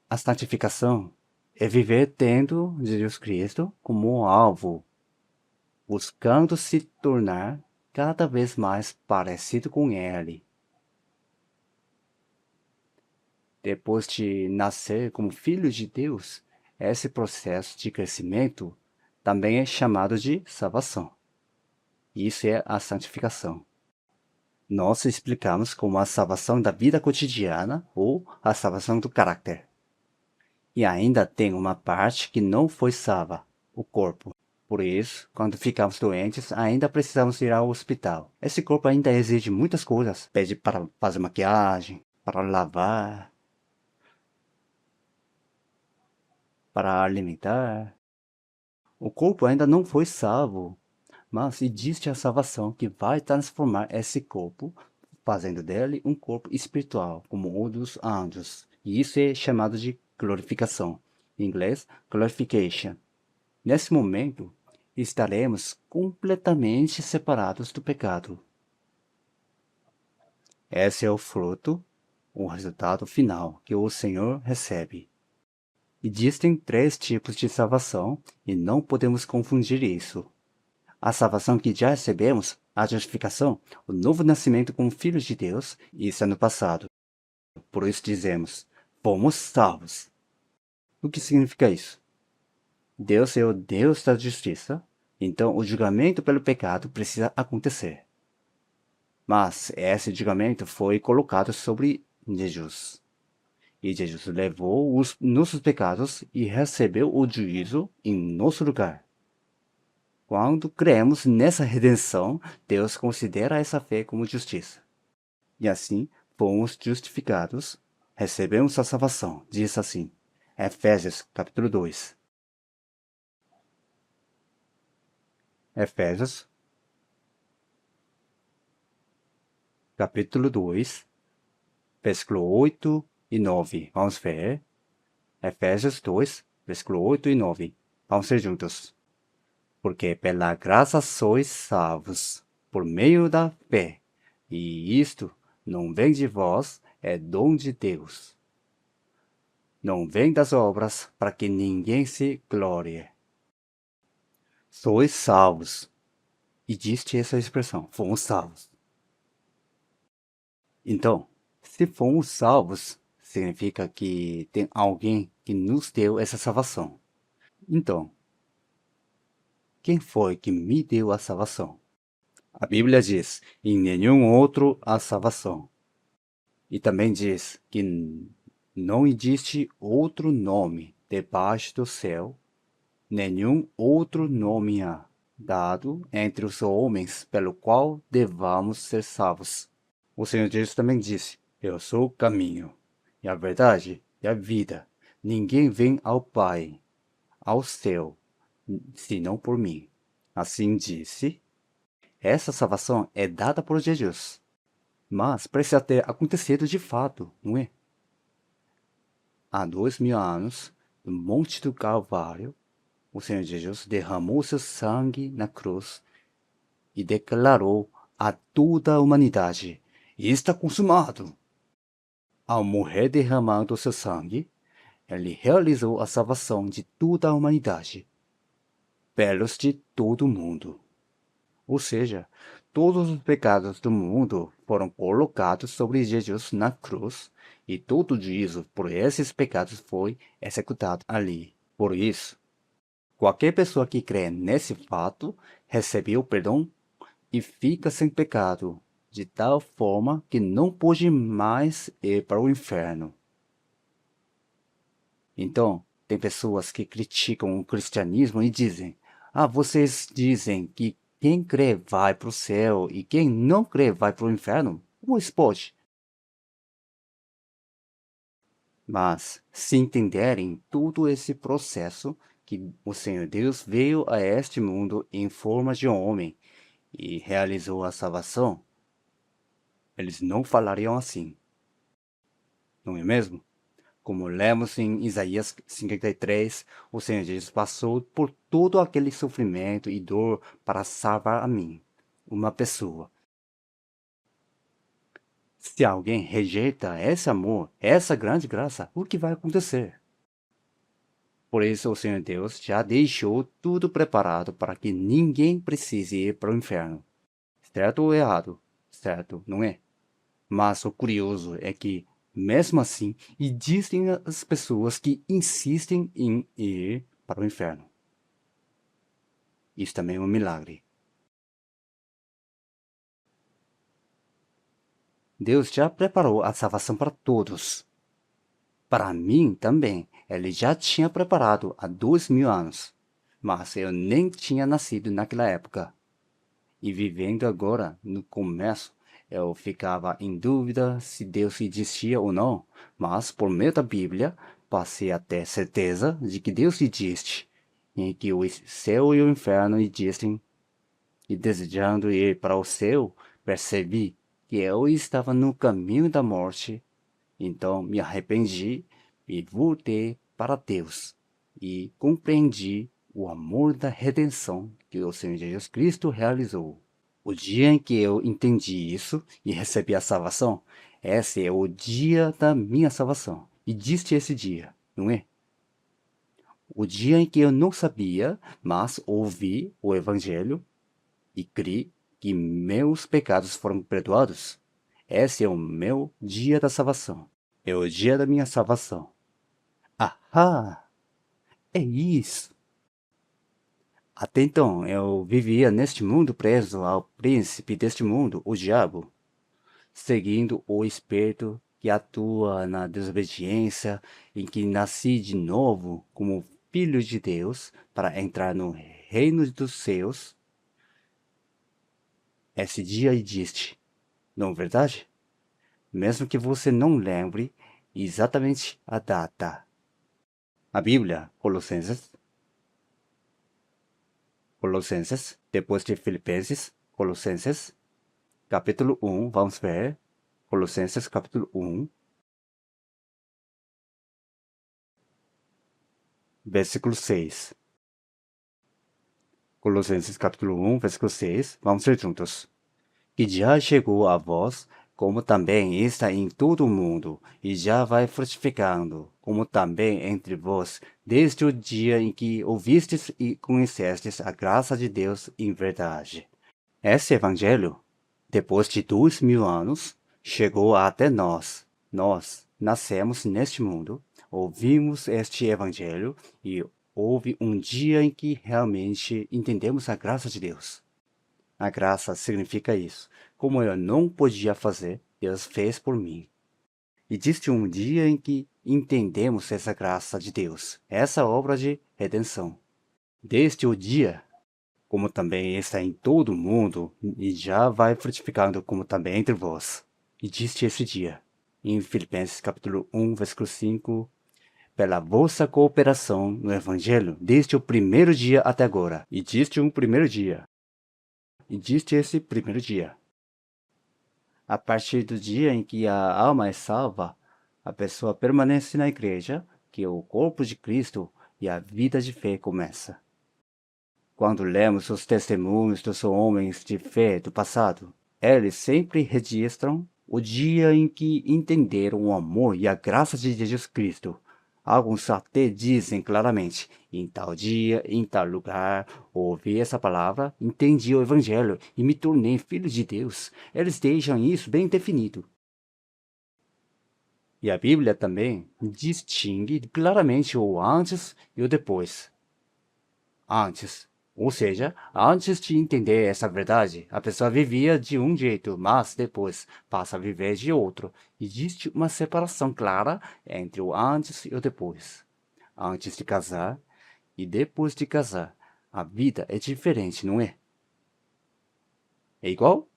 A: A santificação é viver tendo Jesus Cristo como um alvo, buscando se tornar cada vez mais parecido com Ele. Depois de nascer como filho de Deus, esse processo de crescimento também é chamado de salvação. Isso é a santificação. Nós explicamos como a salvação da vida cotidiana ou a salvação do caráter. E ainda tem uma parte que não foi salva, o corpo. Por isso, quando ficamos doentes, ainda precisamos ir ao hospital. Esse corpo ainda exige muitas coisas. Pede para fazer maquiagem, para lavar, para alimentar. O corpo ainda não foi salvo, mas existe a salvação que vai transformar esse corpo, fazendo dele um corpo espiritual, como o dos anjos. E isso é chamado de glorificação. Em inglês, glorification. Nesse momento, estaremos completamente separados do pecado. Esse é o fruto, o resultado final que o Senhor recebe. Existem 3 tipos de salvação e não podemos confundir isso. A salvação que já recebemos, a justificação, o novo nascimento como filhos de Deus, isso é no passado. Por isso dizemos, fomos salvos. O que significa isso? Deus é o Deus da justiça, então o julgamento pelo pecado precisa acontecer. Mas esse julgamento foi colocado sobre Jesus. E Jesus levou os nossos pecados e recebeu o juízo em nosso lugar. Quando cremos nessa redenção, Deus considera essa fé como justiça. E assim, fomos justificados, recebemos a salvação. Diz assim, Efésios capítulo 2. Efésios capítulo 2, versículo 8 e 9. Vamos ver. Efésios 2, versículo 8 e 9. Vamos ser juntos. Porque pela graça sois salvos, por meio da fé. E isto não vem de vós, é dom de Deus. Não vem das obras, para que ninguém se glorie. Sois salvos. Existe essa expressão, fomos salvos. Então, se fomos salvos, significa que tem alguém que nos deu essa salvação. Então, quem foi que me deu a salvação? A Bíblia diz, em nenhum outro há salvação. E também diz que não existe outro nome debaixo do céu, nenhum outro nome há dado entre os homens pelo qual devamos ser salvos. O Senhor Jesus também disse, eu sou o caminho, e a verdade e a vida. Ninguém vem ao Pai, ao céu, senão por mim. Assim disse, essa salvação é dada por Jesus, mas precisa ter acontecido de fato, não é? Há 2000 anos, no Monte do Calvário, o Senhor Jesus derramou seu sangue na cruz e declarou a toda a humanidade, está consumado. Ao morrer derramando seu sangue, ele realizou a salvação de toda a humanidade, pelos de todo o mundo. Ou seja, todos os pecados do mundo foram colocados sobre Jesus na cruz, e todo o juízo por esses pecados foi executado ali. Por isso, qualquer pessoa que crê nesse fato recebe o perdão e fica sem pecado, de tal forma que não pode mais ir para o inferno. Então, tem pessoas que criticam o cristianismo e dizem: ah, vocês dizem que quem crê vai para o céu e quem não crê vai para o inferno? Como isso pode? Mas, se entenderem todo esse processo, que o Senhor Deus veio a este mundo em forma de homem e realizou a salvação, eles não falariam assim. Não é mesmo? Como lemos em Isaías 53, o Senhor Jesus passou por todo aquele sofrimento e dor para salvar a mim, uma pessoa. Se alguém rejeita esse amor, essa grande graça, o que vai acontecer? Por isso o Senhor Deus já deixou tudo preparado para que ninguém precise ir para o inferno. Certo ou errado? Certo, não é? Mas o curioso é que, mesmo assim, existem as pessoas que insistem em ir para o inferno. Isso também é um milagre. Deus já preparou a salvação para todos. Para mim também, Ele já tinha preparado há 2000 anos. Mas eu nem tinha nascido naquela época. E vivendo agora, no começo, eu ficava em dúvida se Deus existia ou não, mas por meio da Bíblia, passei a ter certeza de que Deus existe, e que o céu e o inferno existem, e desejando ir para o céu, percebi que eu estava no caminho da morte, então me arrependi e voltei para Deus, e compreendi o amor da redenção que o Senhor Jesus Cristo realizou. O dia em que eu entendi isso e recebi a salvação, esse é o dia da minha salvação. Existe esse dia, não é? O dia em que eu não sabia, mas ouvi o Evangelho e criei que meus pecados foram perdoados. Esse é o meu dia da salvação. É o dia da minha salvação. Ahá! É isso! Até então, eu vivia neste mundo preso ao príncipe deste mundo, o diabo, seguindo o espírito que atua na desobediência, em que nasci de novo como filho de Deus para entrar no reino dos céus. Esse dia existe, não é verdade? Mesmo que você não lembre exatamente a data. A Bíblia, Colossenses, depois de Filipenses, Colossenses, capítulo 1, vamos ver, Colossenses capítulo 1, versículo 6. Colossenses capítulo 1, versículo 6. Vamos ler juntos. Que já chegou a vós, como também está em todo o mundo, e já vai frutificando, como também entre vós, desde o dia em que ouvistes e conhecestes a graça de Deus em verdade. Esse evangelho, depois de 2000 anos, chegou até nós. Nós nascemos neste mundo, ouvimos este evangelho e houve um dia em que realmente entendemos a graça de Deus. A graça significa isso. Como eu não podia fazer, Deus fez por mim. Existe um dia em que entendemos essa graça de Deus, essa obra de redenção. Desde o dia, como também está em todo o mundo, e já vai frutificando como também entre vós. Existe esse dia. Em Filipenses capítulo 1, versículo 5, pela vossa cooperação no Evangelho, desde o primeiro dia até agora. Existe um primeiro dia. Existe esse primeiro dia. A partir do dia em que a alma é salva, a pessoa permanece na igreja, que é o corpo de Cristo, e a vida de fé começa. Quando lemos os testemunhos dos homens de fé do passado, eles sempre registram o dia em que entenderam o amor e a graça de Jesus Cristo. Alguns até dizem claramente, em tal dia, em tal lugar, ouvi essa palavra, entendi o Evangelho e me tornei filho de Deus. Eles deixam isso bem definido. E a Bíblia também distingue claramente o antes e o depois. Antes, ou seja, antes de entender essa verdade, a pessoa vivia de um jeito, mas depois passa a viver de outro. Existe uma separação clara entre o antes e o depois. Antes de casar e depois de casar, a vida é diferente, não é? É igual?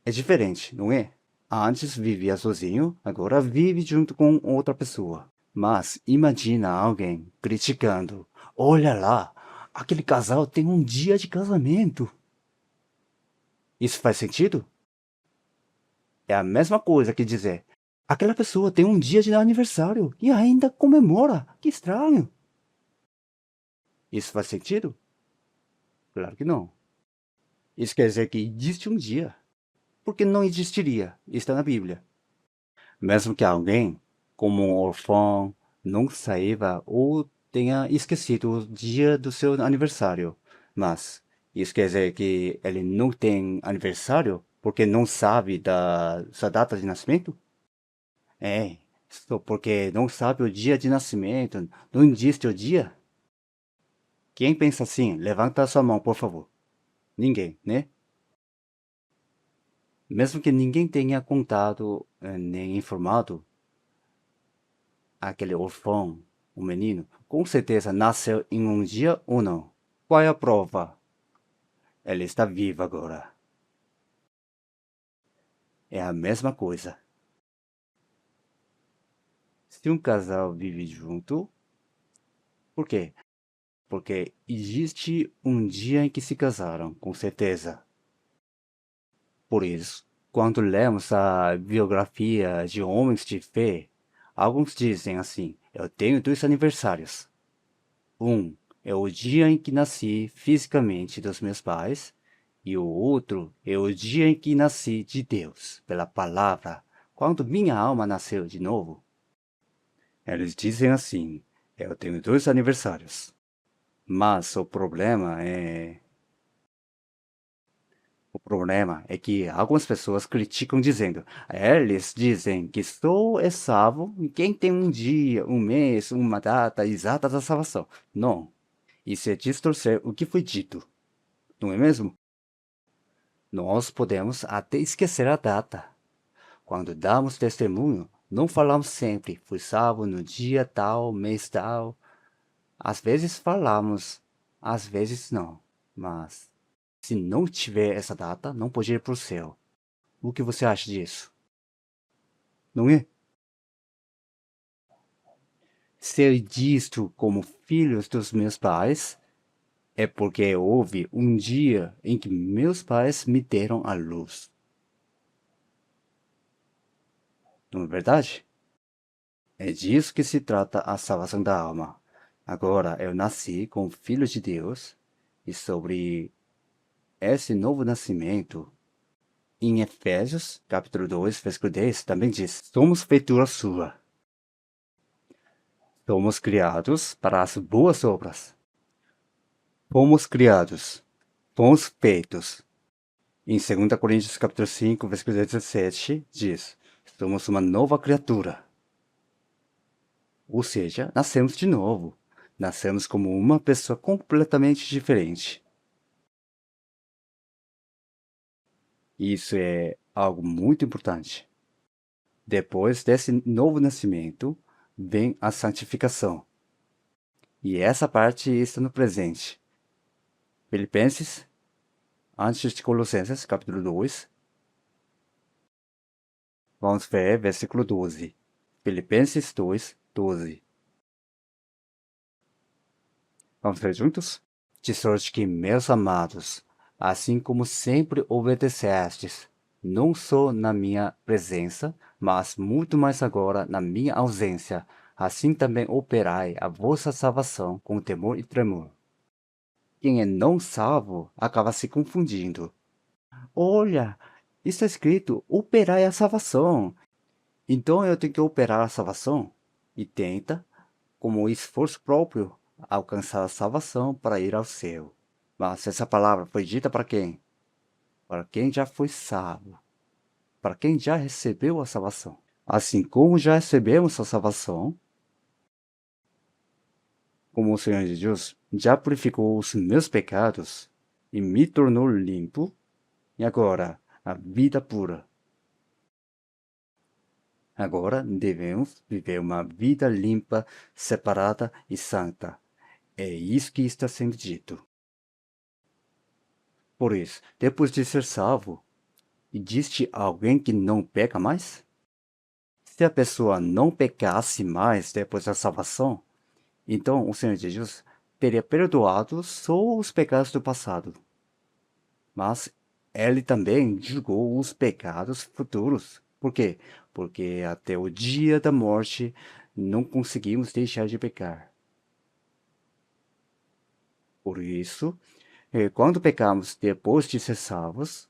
A: É diferente, não é? Antes vivia sozinho, agora vive junto com outra pessoa. Mas imagina alguém criticando. Olha lá, aquele casal tem um dia de casamento. Isso faz sentido? É a mesma coisa que dizer. Aquela pessoa tem um dia de aniversário e ainda comemora. Que estranho. Isso faz sentido? Claro que não. Isso quer dizer que existe um dia. Porque não existiria. Está na Bíblia. Mesmo que alguém, como um órfão, não saiba ou tenha esquecido o dia do seu aniversário. Mas isso quer dizer que ele não tem aniversário porque não sabe da sua data de nascimento? É, só porque não sabe o dia de nascimento, não existe o dia? Quem pensa assim, levanta a sua mão, por favor. Ninguém, né? Mesmo que ninguém tenha contado nem informado, aquele órfão, o menino, com certeza nasceu em um dia ou não. Qual é a prova? Ele está vivo agora. É a mesma coisa. Se um casal vive junto, por quê? Porque existe um dia em que se casaram, com certeza. Por isso, quando lemos a biografia de homens de fé, alguns dizem assim: eu tenho dois aniversários. Um é o dia em que nasci fisicamente dos meus pais, e o outro é o dia em que nasci de Deus, pela palavra, quando minha alma nasceu de novo. Eles dizem assim: eu tenho dois aniversários. Mas o problema é que algumas pessoas criticam dizendo, eles dizem que só é salvo quem tem um dia, um mês, uma data exata da salvação. Não. Isso é distorcer o que foi dito. Não é mesmo? Nós podemos até esquecer a data. Quando damos testemunho, não falamos sempre, fui salvo no dia tal, mês tal. Às vezes falamos, às vezes não. Mas se não tiver essa data, não pode ir para o céu. O que você acha disso? Não é? Ser dito como filhos dos meus pais é porque houve um dia em que meus pais me deram a luz. Não é verdade? É disso que se trata a salvação da alma. Agora eu nasci como filho de Deus, e sobre esse novo nascimento, em Efésios, capítulo 2, versículo 10, também diz: somos feitura sua. Somos criados para as boas obras. Fomos criados, fomos feitos. Em 2 Coríntios capítulo 5, versículo 17, diz: somos uma nova criatura. Ou seja, nascemos de novo. Nascemos como uma pessoa completamente diferente. Isso é algo muito importante. Depois desse novo nascimento, vem a santificação. E essa parte está no presente. Filipenses, antes de Colossenses, capítulo 2. Vamos ver versículo 12. Filipenses 2, 12. Vamos ver juntos? De sorte que, meus amados, assim como sempre obedecestes, não só na minha presença, mas muito mais agora na minha ausência, assim também operai a vossa salvação com temor e tremor. Quem é não salvo acaba se confundindo. Olha, está escrito, operai a salvação. Então eu tenho que operar a salvação? E tenta, como esforço próprio, alcançar a salvação para ir ao céu. Mas essa palavra foi dita para quem? Para quem já foi salvo, para quem já recebeu a salvação. Assim como já recebemos a salvação, como o Senhor Jesus já purificou os meus pecados e me tornou limpo, e agora a vida pura. Agora devemos viver uma vida limpa, separada e santa. É isso que está sendo dito. Por isso, depois de ser salvo, existe alguém que não peca mais? Se a pessoa não pecasse mais depois da salvação, então o Senhor Jesus teria perdoado só os pecados do passado. Mas ele também julgou os pecados futuros. Por quê? Porque até o dia da morte não conseguimos deixar de pecar. Por isso, quando pecamos depois de ser salvos,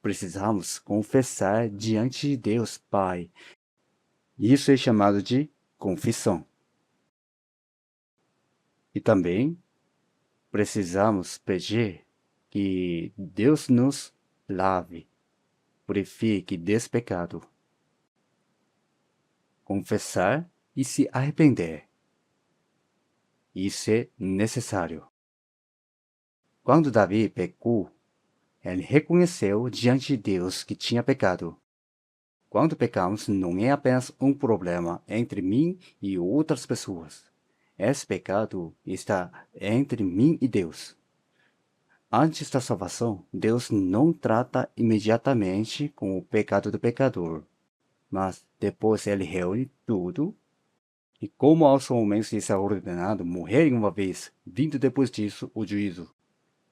A: precisamos confessar diante de Deus Pai. Isso é chamado de confissão. E também precisamos pedir que Deus nos lave, purifique desse pecado. Confessar e se arrepender. Isso é necessário. Quando Davi pecou, ele reconheceu diante de Deus que tinha pecado. Quando pecamos, não é apenas um problema entre mim e outras pessoas. Esse pecado está entre mim e Deus. Antes da salvação, Deus não trata imediatamente com o pecado do pecador, mas depois ele reúne tudo, e como aos homens lhes é ordenado morrerem uma vez, vindo depois disso o juízo.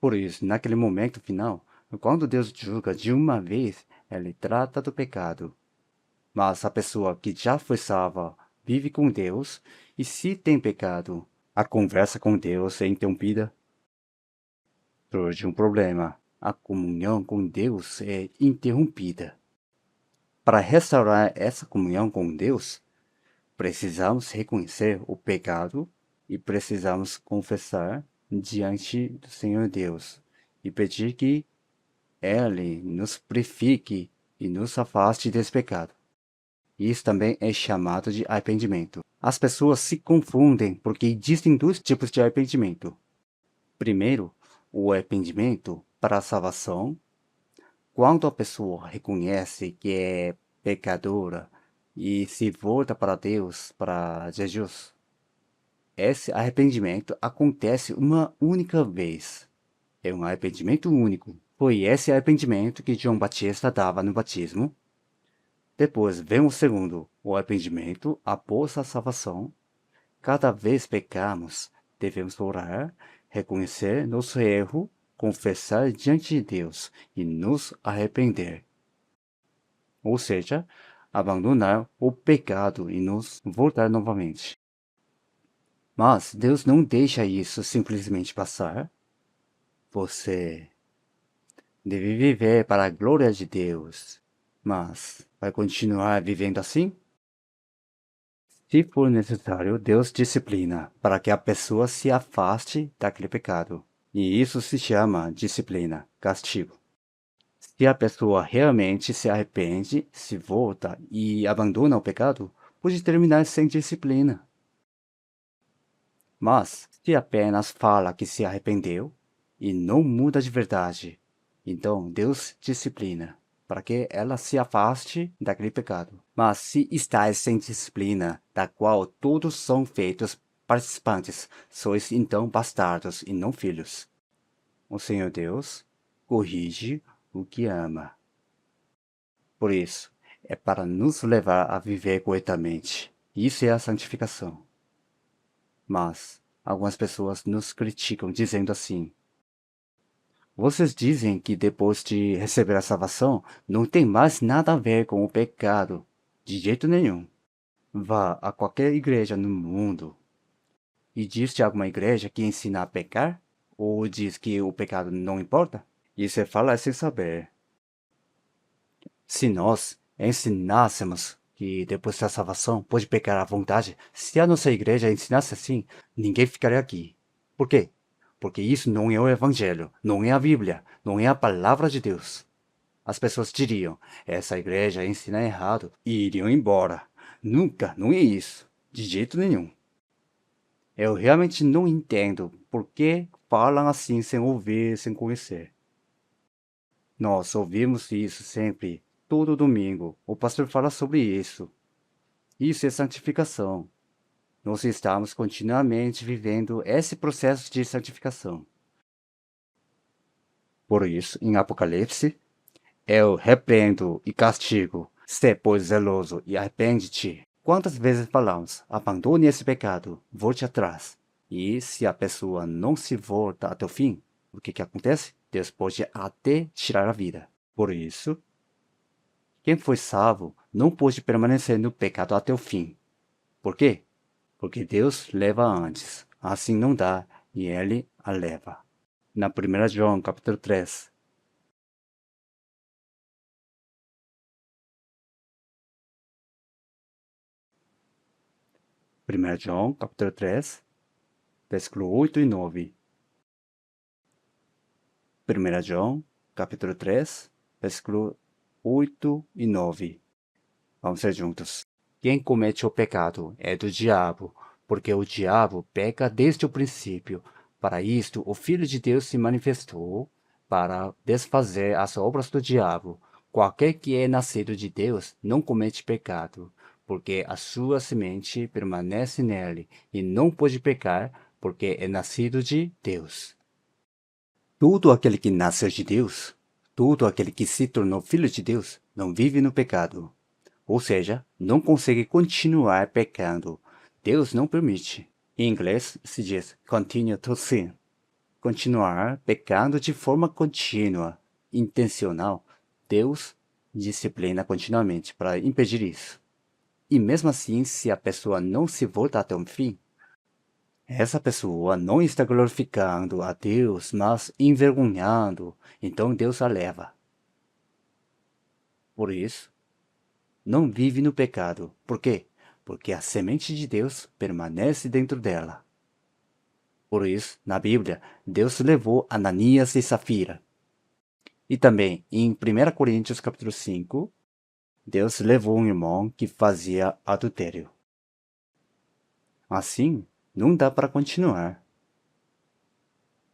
A: Por isso, naquele momento final, quando Deus julga de uma vez, ele trata do pecado. Mas a pessoa que já foi salva vive com Deus, e se tem pecado, a conversa com Deus é interrompida. Surge um problema. A comunhão com Deus é interrompida. Para restaurar essa comunhão com Deus, precisamos reconhecer o pecado e precisamos confessar diante do Senhor Deus e pedir que Ele nos purifique e nos afaste desse pecado. Isso também é chamado de arrependimento. As pessoas se confundem porque existem dois tipos de arrependimento. Primeiro, o arrependimento para a salvação, quando a pessoa reconhece que é pecadora e se volta para Deus, para Jesus. Esse arrependimento acontece uma única vez. É um arrependimento único. Foi esse arrependimento que João Batista dava no batismo. Depois vem o segundo, o arrependimento após a salvação. Cada vez pecamos, devemos orar, reconhecer nosso erro, confessar diante de Deus e nos arrepender. Ou seja, abandonar o pecado e nos voltar novamente. Mas Deus não deixa isso simplesmente passar. Você deve viver para a glória de Deus. Mas vai continuar vivendo assim? Se for necessário, Deus disciplina para que a pessoa se afaste daquele pecado. E isso se chama disciplina, castigo. Se a pessoa realmente se arrepende, se volta e abandona o pecado, pode terminar sem disciplina. Mas, se apenas fala que se arrependeu e não muda de verdade, então Deus disciplina para que ela se afaste daquele pecado. Mas se estáis sem disciplina, da qual todos são feitos participantes, sois então bastardos e não filhos. O Senhor Deus corrige o que ama. Por isso, é para nos levar a viver corretamente. Isso é a santificação. Mas algumas pessoas nos criticam dizendo assim: vocês dizem que depois de receber a salvação não tem mais nada a ver com o pecado. De jeito nenhum. Vá a qualquer igreja no mundo e diz de alguma igreja que ensina a pecar? Ou diz que o pecado não importa? Isso é falar sem saber. Se nós ensinássemos que depois da salvação pode pecar à vontade, se a nossa igreja ensinasse assim, ninguém ficaria aqui. Por quê? Porque isso não é o Evangelho, não é a Bíblia, não é a palavra de Deus. As pessoas diriam, essa igreja ensina errado, e iriam embora. Nunca, não é isso. De jeito nenhum. Eu realmente não entendo por que falam assim sem ouvir, sem conhecer. Nós ouvimos isso sempre, todo domingo. O pastor fala sobre isso. Isso é santificação. Nós estamos continuamente vivendo esse processo de santificação. Por isso, em Apocalipse, eu repreendo e castigo. Se, pois, zeloso e arrepende-te. Quantas vezes falamos, abandone esse pecado, volte atrás. E se a pessoa não se volta até o fim, o que acontece? Deus pode até tirar a vida. Por isso, quem foi salvo não pode permanecer no pecado até o fim. Por quê? Porque Deus leva antes. Assim não dá, e Ele a leva. Na 1 João, capítulo 3. Primeira João, capítulo 3, versículo 8 e 9. 1 João, capítulo 3, versículo 8 e 9. Vamos ser juntos. Quem comete o pecado é do diabo, porque o diabo peca desde o princípio. Para isto, o Filho de Deus se manifestou para desfazer as obras do diabo. Qualquer que é nascido de Deus não comete pecado, porque a sua semente permanece nele, e não pode pecar, porque é nascido de Deus. Todo aquele que nasceu de Deus, todo aquele que se tornou filho de Deus, não vive no pecado. Ou seja, não consegue continuar pecando. Deus não permite. Em inglês se diz continue to sin. Continuar pecando de forma contínua, intencional. Deus disciplina continuamente para impedir isso. E mesmo assim, se a pessoa não se volta até o fim, essa pessoa não está glorificando a Deus, mas envergonhando. Então Deus a leva. Por isso, não vive no pecado. Por quê? Porque a semente de Deus permanece dentro dela. Por isso, na Bíblia, Deus levou Ananias e Safira. E também, em 1 Coríntios capítulo 5, Deus levou um irmão que fazia adultério. Assim, não dá para continuar.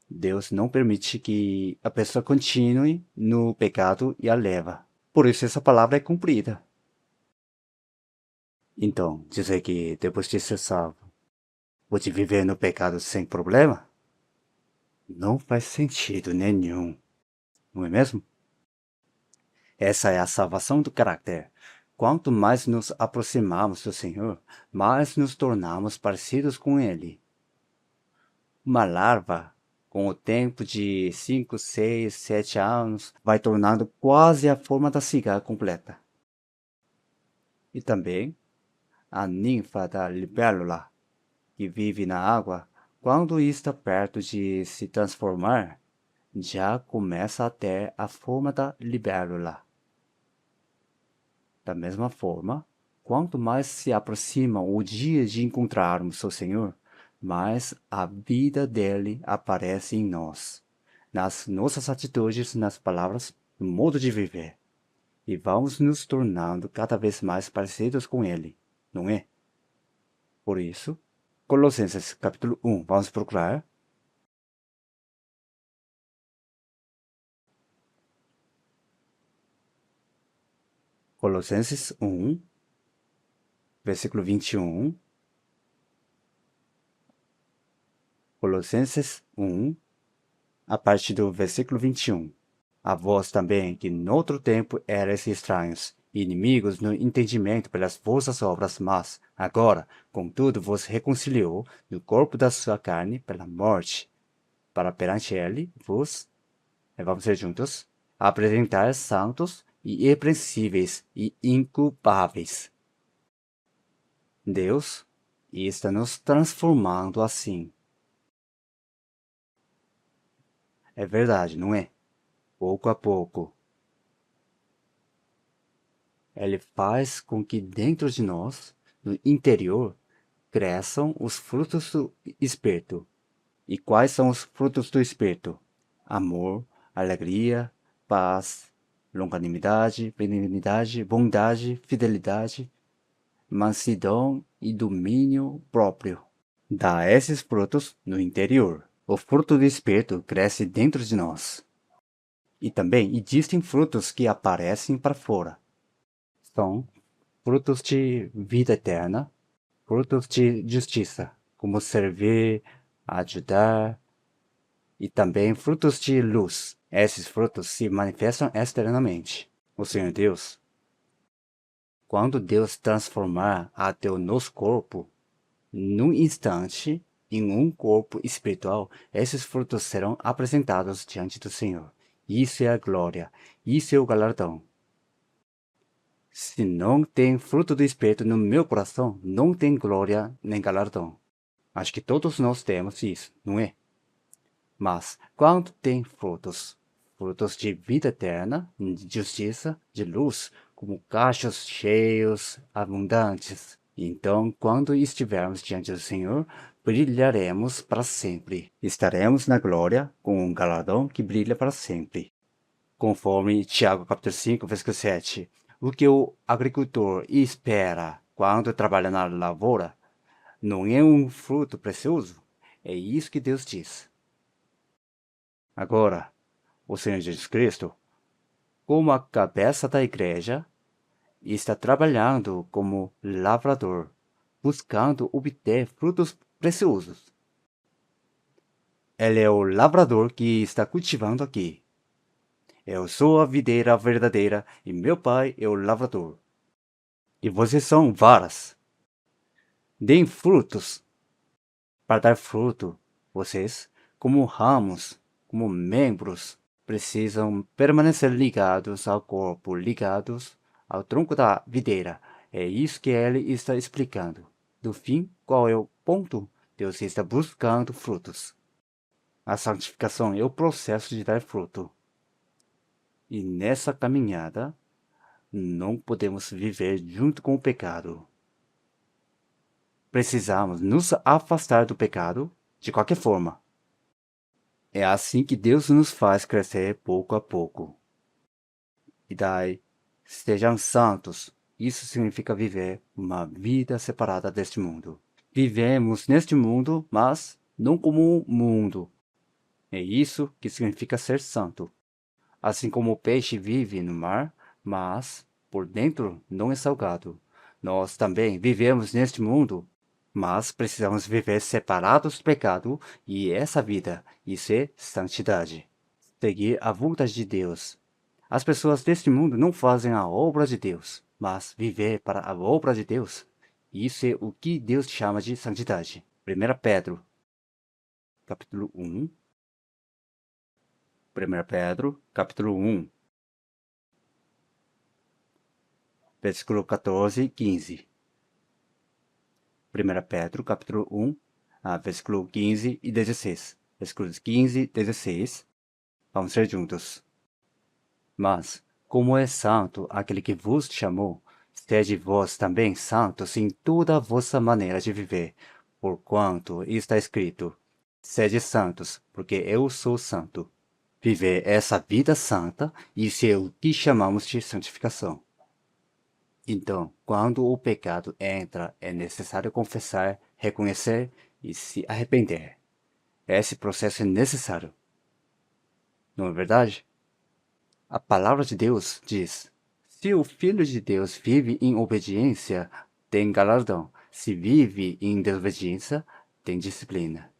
A: Deus não permite que a pessoa continue no pecado e a leva. Por isso essa palavra é cumprida. Então, dizer que depois de ser salvo, pode viver no pecado sem problema? Não faz sentido nenhum, não é mesmo? Essa é a salvação do caráter. Quanto mais nos aproximamos do Senhor, mais nos tornamos parecidos com Ele. Uma larva, com o tempo de 5, 6, 7 anos, vai tornando quase a forma da cigarra completa. E também a ninfa da libélula, que vive na água, quando está perto de se transformar, já começa a ter a forma da libélula. Da mesma forma, quanto mais se aproxima o dia de encontrarmos o Senhor, mais a vida dele aparece em nós, nas nossas atitudes, nas palavras, no modo de viver. E vamos nos tornando cada vez mais parecidos com ele, não é? Por isso, Colossenses capítulo 1, vamos procurar. Colossenses 1, versículo 21. Colossenses 1, a partir do versículo 21. A vós também, que noutro tempo erais estranhos, e inimigos no entendimento pelas vossas obras, mas, agora, contudo, vos reconciliou no corpo da sua carne pela morte, para perante ele vos, vamos ser juntos, apresentar santos e irrepreensíveis e inculpáveis. Deus está nos transformando assim. É verdade, não é? Pouco a pouco. Ele faz com que dentro de nós, no interior, cresçam os frutos do Espírito. E quais são os frutos do Espírito? Amor, alegria, paz, longanimidade, benignidade, bondade, fidelidade, mansidão e domínio próprio. Dá esses frutos no interior. O fruto do Espírito cresce dentro de nós. E também existem frutos que aparecem para fora. São frutos de vida eterna, frutos de justiça, como servir, ajudar, e também frutos de luz. Esses frutos se manifestam externamente. O Senhor Deus, quando Deus transformar até o nosso corpo, num instante, em um corpo espiritual, esses frutos serão apresentados diante do Senhor. Isso é a glória, isso é o galardão. Se não tem fruto do Espírito no meu coração, não tem glória nem galardão. Acho que todos nós temos isso, não é? Mas quando tem frutos, frutos de vida eterna, de justiça, de luz, como cachos cheios, abundantes, então, quando estivermos diante do Senhor, brilharemos para sempre. Estaremos na glória com um galardão que brilha para sempre. Conforme Tiago capítulo 5, versículo 7. O que o agricultor espera quando trabalha na lavoura não é um fruto precioso? É isso que Deus diz. Agora, o Senhor Jesus Cristo, como a cabeça da igreja, está trabalhando como lavrador, buscando obter frutos preciosos. Ele é o lavrador que está cultivando aqui. Eu sou a videira verdadeira e meu pai é o lavrador. E vocês são varas. Deem frutos. Para dar fruto, vocês, como ramos, como membros, precisam permanecer ligados ao corpo, ligados ao tronco da videira. É isso que ele está explicando. No fim, qual é o ponto? Deus está buscando frutos. A santificação é o processo de dar fruto. E nessa caminhada, não podemos viver junto com o pecado. Precisamos nos afastar do pecado de qualquer forma. É assim que Deus nos faz crescer pouco a pouco. E daí, sejam santos. Isso significa viver uma vida separada deste mundo. Vivemos neste mundo, mas não como um mundo. É isso que significa ser santo. Assim como o peixe vive no mar, mas por dentro não é salgado. Nós também vivemos neste mundo, mas precisamos viver separados do pecado e essa vida, isso é santidade. Seguir a vontade de Deus. As pessoas deste mundo não fazem a obra de Deus, mas viver para a obra de Deus. Isso é o que Deus chama de santidade. 1 Pedro, capítulo 1. 1 Pedro, capítulo 1. versículo 14 e 15. 1 Pedro, capítulo 1, versículo 15 e 16. Versículos 15 e 16. Vamos ler juntos. Mas, como é santo aquele que vos chamou, sede vós também santos em toda a vossa maneira de viver, porquanto está escrito: sede santos, porque eu sou santo. Viver essa vida santa, isso é o que chamamos de santificação. Então, quando o pecado entra, é necessário confessar, reconhecer e se arrepender. Esse processo é necessário. Não é verdade? A palavra de Deus diz: se o Filho de Deus vive em obediência, tem galardão. Se vive em desobediência, tem disciplina.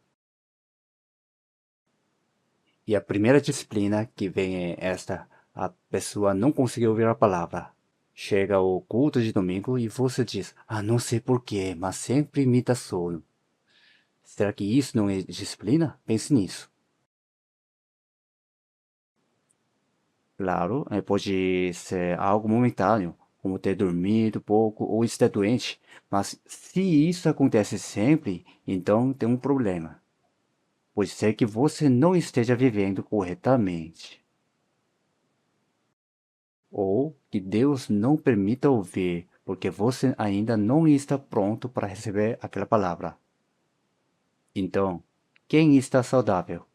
A: E a primeira disciplina que vem é esta: a pessoa não conseguiu ouvir a palavra. Chega o culto de domingo e você diz: não sei porquê, mas sempre me dá sono. Será que isso não é disciplina? Pense nisso. Claro, pode ser algo momentâneo, como ter dormido pouco ou estar doente, mas se isso acontece sempre, então tem um problema. Pode ser que você não esteja vivendo corretamente, ou que Deus não permita ouvir, porque você ainda não está pronto para receber aquela palavra. Então, quem está saudável?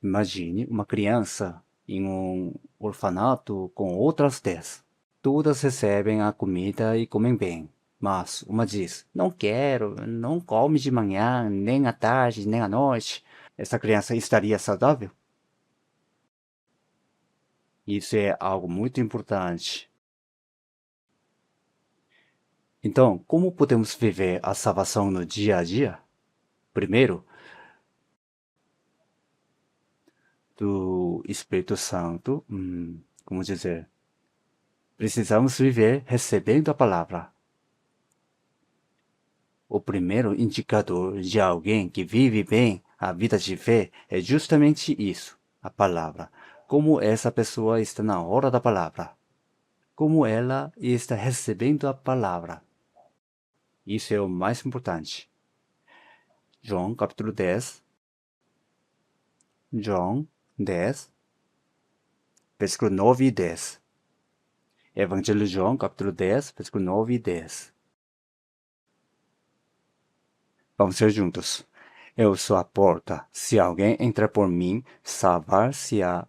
A: Imagine uma criança em um orfanato com outras 10. Todas recebem a comida e comem bem. Mas uma diz: não quero, não come de manhã, nem à tarde, nem à noite. Essa criança estaria saudável? Isso é algo muito importante. Então, como podemos viver a salvação no dia a dia? Primeiro, do Espírito Santo, como dizer, precisamos viver recebendo a palavra. O primeiro indicador de alguém que vive bem a vida de fé é justamente isso, a palavra. Como essa pessoa está na hora da palavra. Como ela está recebendo a palavra. Isso é o mais importante. João capítulo 10. João 10, versículo 9 e 10. Evangelho de João capítulo 10, versículo 9 e 10. Vamos ser juntos. Eu sou a porta. Se alguém entrar por mim, salvar-se-á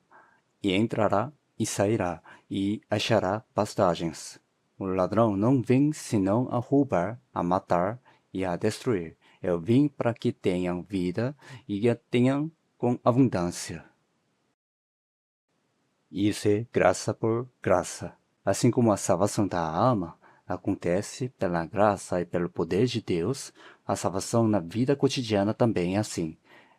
A: e entrará e sairá, e achará pastagens. O ladrão não vem senão a roubar, a matar e a destruir. Eu vim para que tenham vida e a tenham com abundância. Isso é graça por graça. Assim como a salvação da alma acontece pela graça e pelo poder de Deus, a salvação na vida cotidiana também é assim.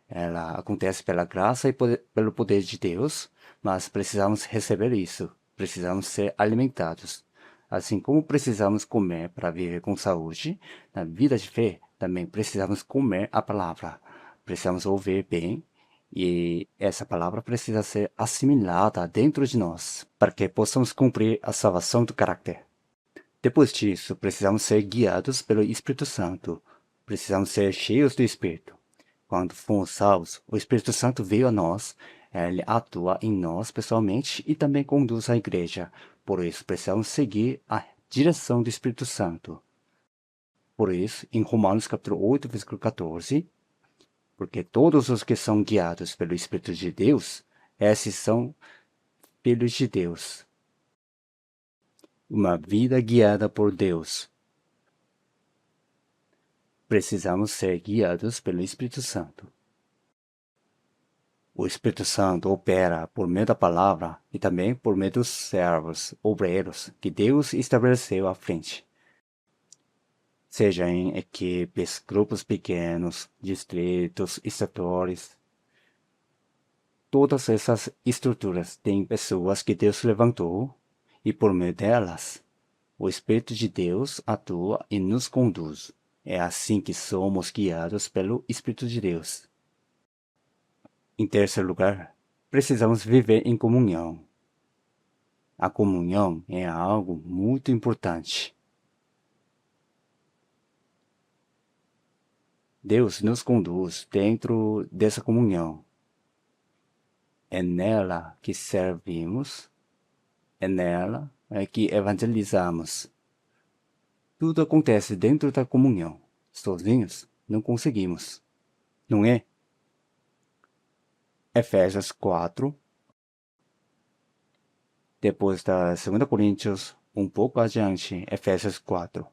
A: Ela acontece pela graça e pelo poder de Deus, mas precisamos receber isso, precisamos ser alimentados. Assim como precisamos comer para viver com saúde, na vida de fé também precisamos comer a palavra. Precisamos ouvir bem e essa palavra precisa ser assimilada dentro de nós, para que possamos cumprir a salvação do caráter. Depois disso, precisamos ser guiados pelo Espírito Santo. Precisamos ser cheios do Espírito. Quando fomos salvos, o Espírito Santo veio a nós, ele atua em nós pessoalmente e também conduz a igreja. Por isso, precisamos seguir a direção do Espírito Santo. Por isso, em Romanos capítulo 8, versículo 14, porque todos os que são guiados pelo Espírito de Deus, esses são filhos de Deus. Uma vida guiada por Deus. Precisamos ser guiados pelo Espírito Santo. O Espírito Santo opera por meio da palavra e também por meio dos servos, obreiros, que Deus estabeleceu à frente. Seja em equipes, grupos pequenos, distritos, setores. Todas essas estruturas têm pessoas que Deus levantou e por meio delas, o Espírito de Deus atua e nos conduz. É assim que somos guiados pelo Espírito de Deus. Em terceiro lugar, precisamos viver em comunhão. A comunhão é algo muito importante. Deus nos conduz dentro dessa comunhão. É nela que servimos, é nela que evangelizamos. Tudo acontece dentro da comunhão. Sozinhos não conseguimos, não é? Efésios 4, depois da 2 Coríntios, um pouco adiante, Efésios 4,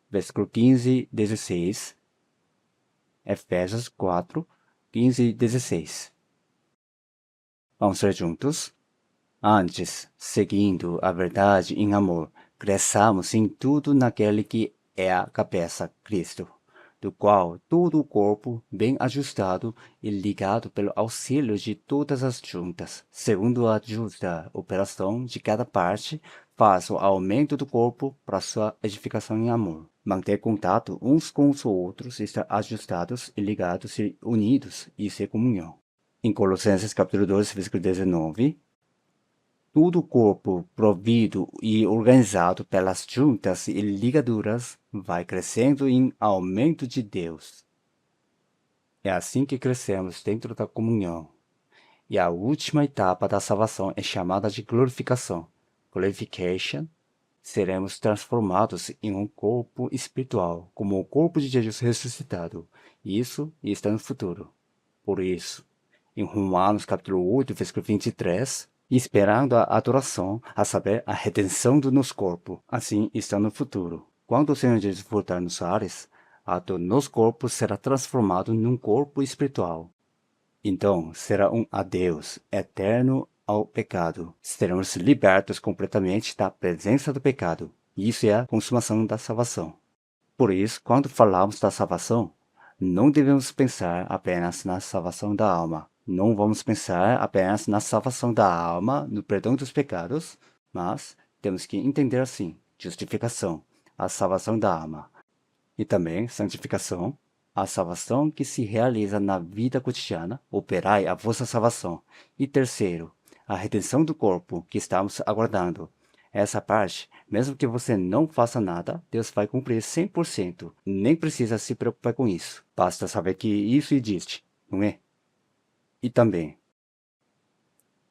A: versículo 15 e 16. Efésios 4, 15 e 16. Vamos ler juntos? Antes, seguindo a verdade em amor, cresçamos em tudo naquele que é a cabeça, Cristo, do qual todo o corpo, bem ajustado e ligado pelo auxílio de todas as juntas, segundo a justa operação de cada parte, faz o aumento do corpo para sua edificação em amor. Manter contato uns com os outros, estar ajustados e ligados e unidos, isso é comunhão. Em Colossenses capítulo 2, versículo 19, todo o corpo provido e organizado pelas juntas e ligaduras vai crescendo em aumento de Deus. É assim que crescemos dentro da comunhão. E a última etapa da salvação é chamada de glorificação. Glorification. Seremos transformados em um corpo espiritual, como o corpo de Jesus ressuscitado. Isso está no futuro. Por isso, em Romanos capítulo 8, versículo 23, esperando a adoração, a saber, a redenção do nosso corpo. Assim está no futuro. Quando o Senhor Jesus voltar nos ares, do nosso corpo será transformado num corpo espiritual. Então, será um adeus eterno ao pecado. Seremos libertos completamente da presença do pecado. Isso é a consumação da salvação. Por isso, quando falamos da salvação, não devemos pensar apenas na salvação da alma. Não vamos pensar apenas na salvação da alma, no perdão dos pecados, mas temos que entender assim: justificação, a salvação da alma. E também santificação, a salvação que se realiza na vida cotidiana, operai a vossa salvação. E terceiro, a redenção do corpo que estamos aguardando. Essa parte, mesmo que você não faça nada, Deus vai cumprir 100%. Nem precisa se preocupar com isso. Basta saber que isso existe, não é? E também,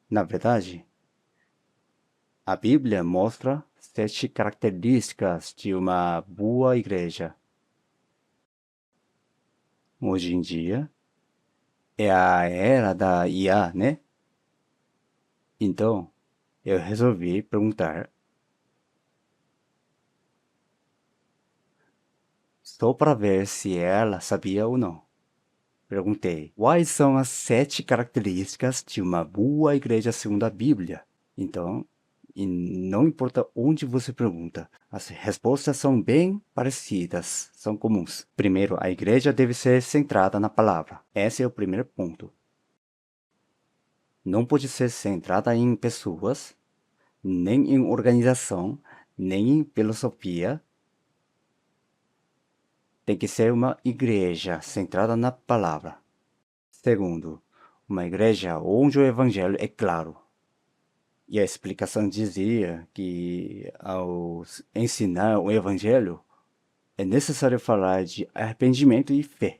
A: na verdade, a Bíblia mostra 7 características de uma boa igreja. Hoje em dia, é a era da IA, né? Então, eu resolvi perguntar só para ver se ela sabia ou não. Perguntei, quais são as 7 características de uma boa igreja segundo a Bíblia? Então, e não importa onde você pergunta, as respostas são bem parecidas, são comuns. Primeiro, a igreja deve ser centrada na palavra. Esse é o primeiro ponto. Não pode ser centrada em pessoas, nem em organização, nem em filosofia. Tem que ser uma igreja centrada na palavra. Segundo, uma igreja onde o evangelho é claro. E a explicação dizia que, ao ensinar o evangelho, é necessário falar de arrependimento e fé.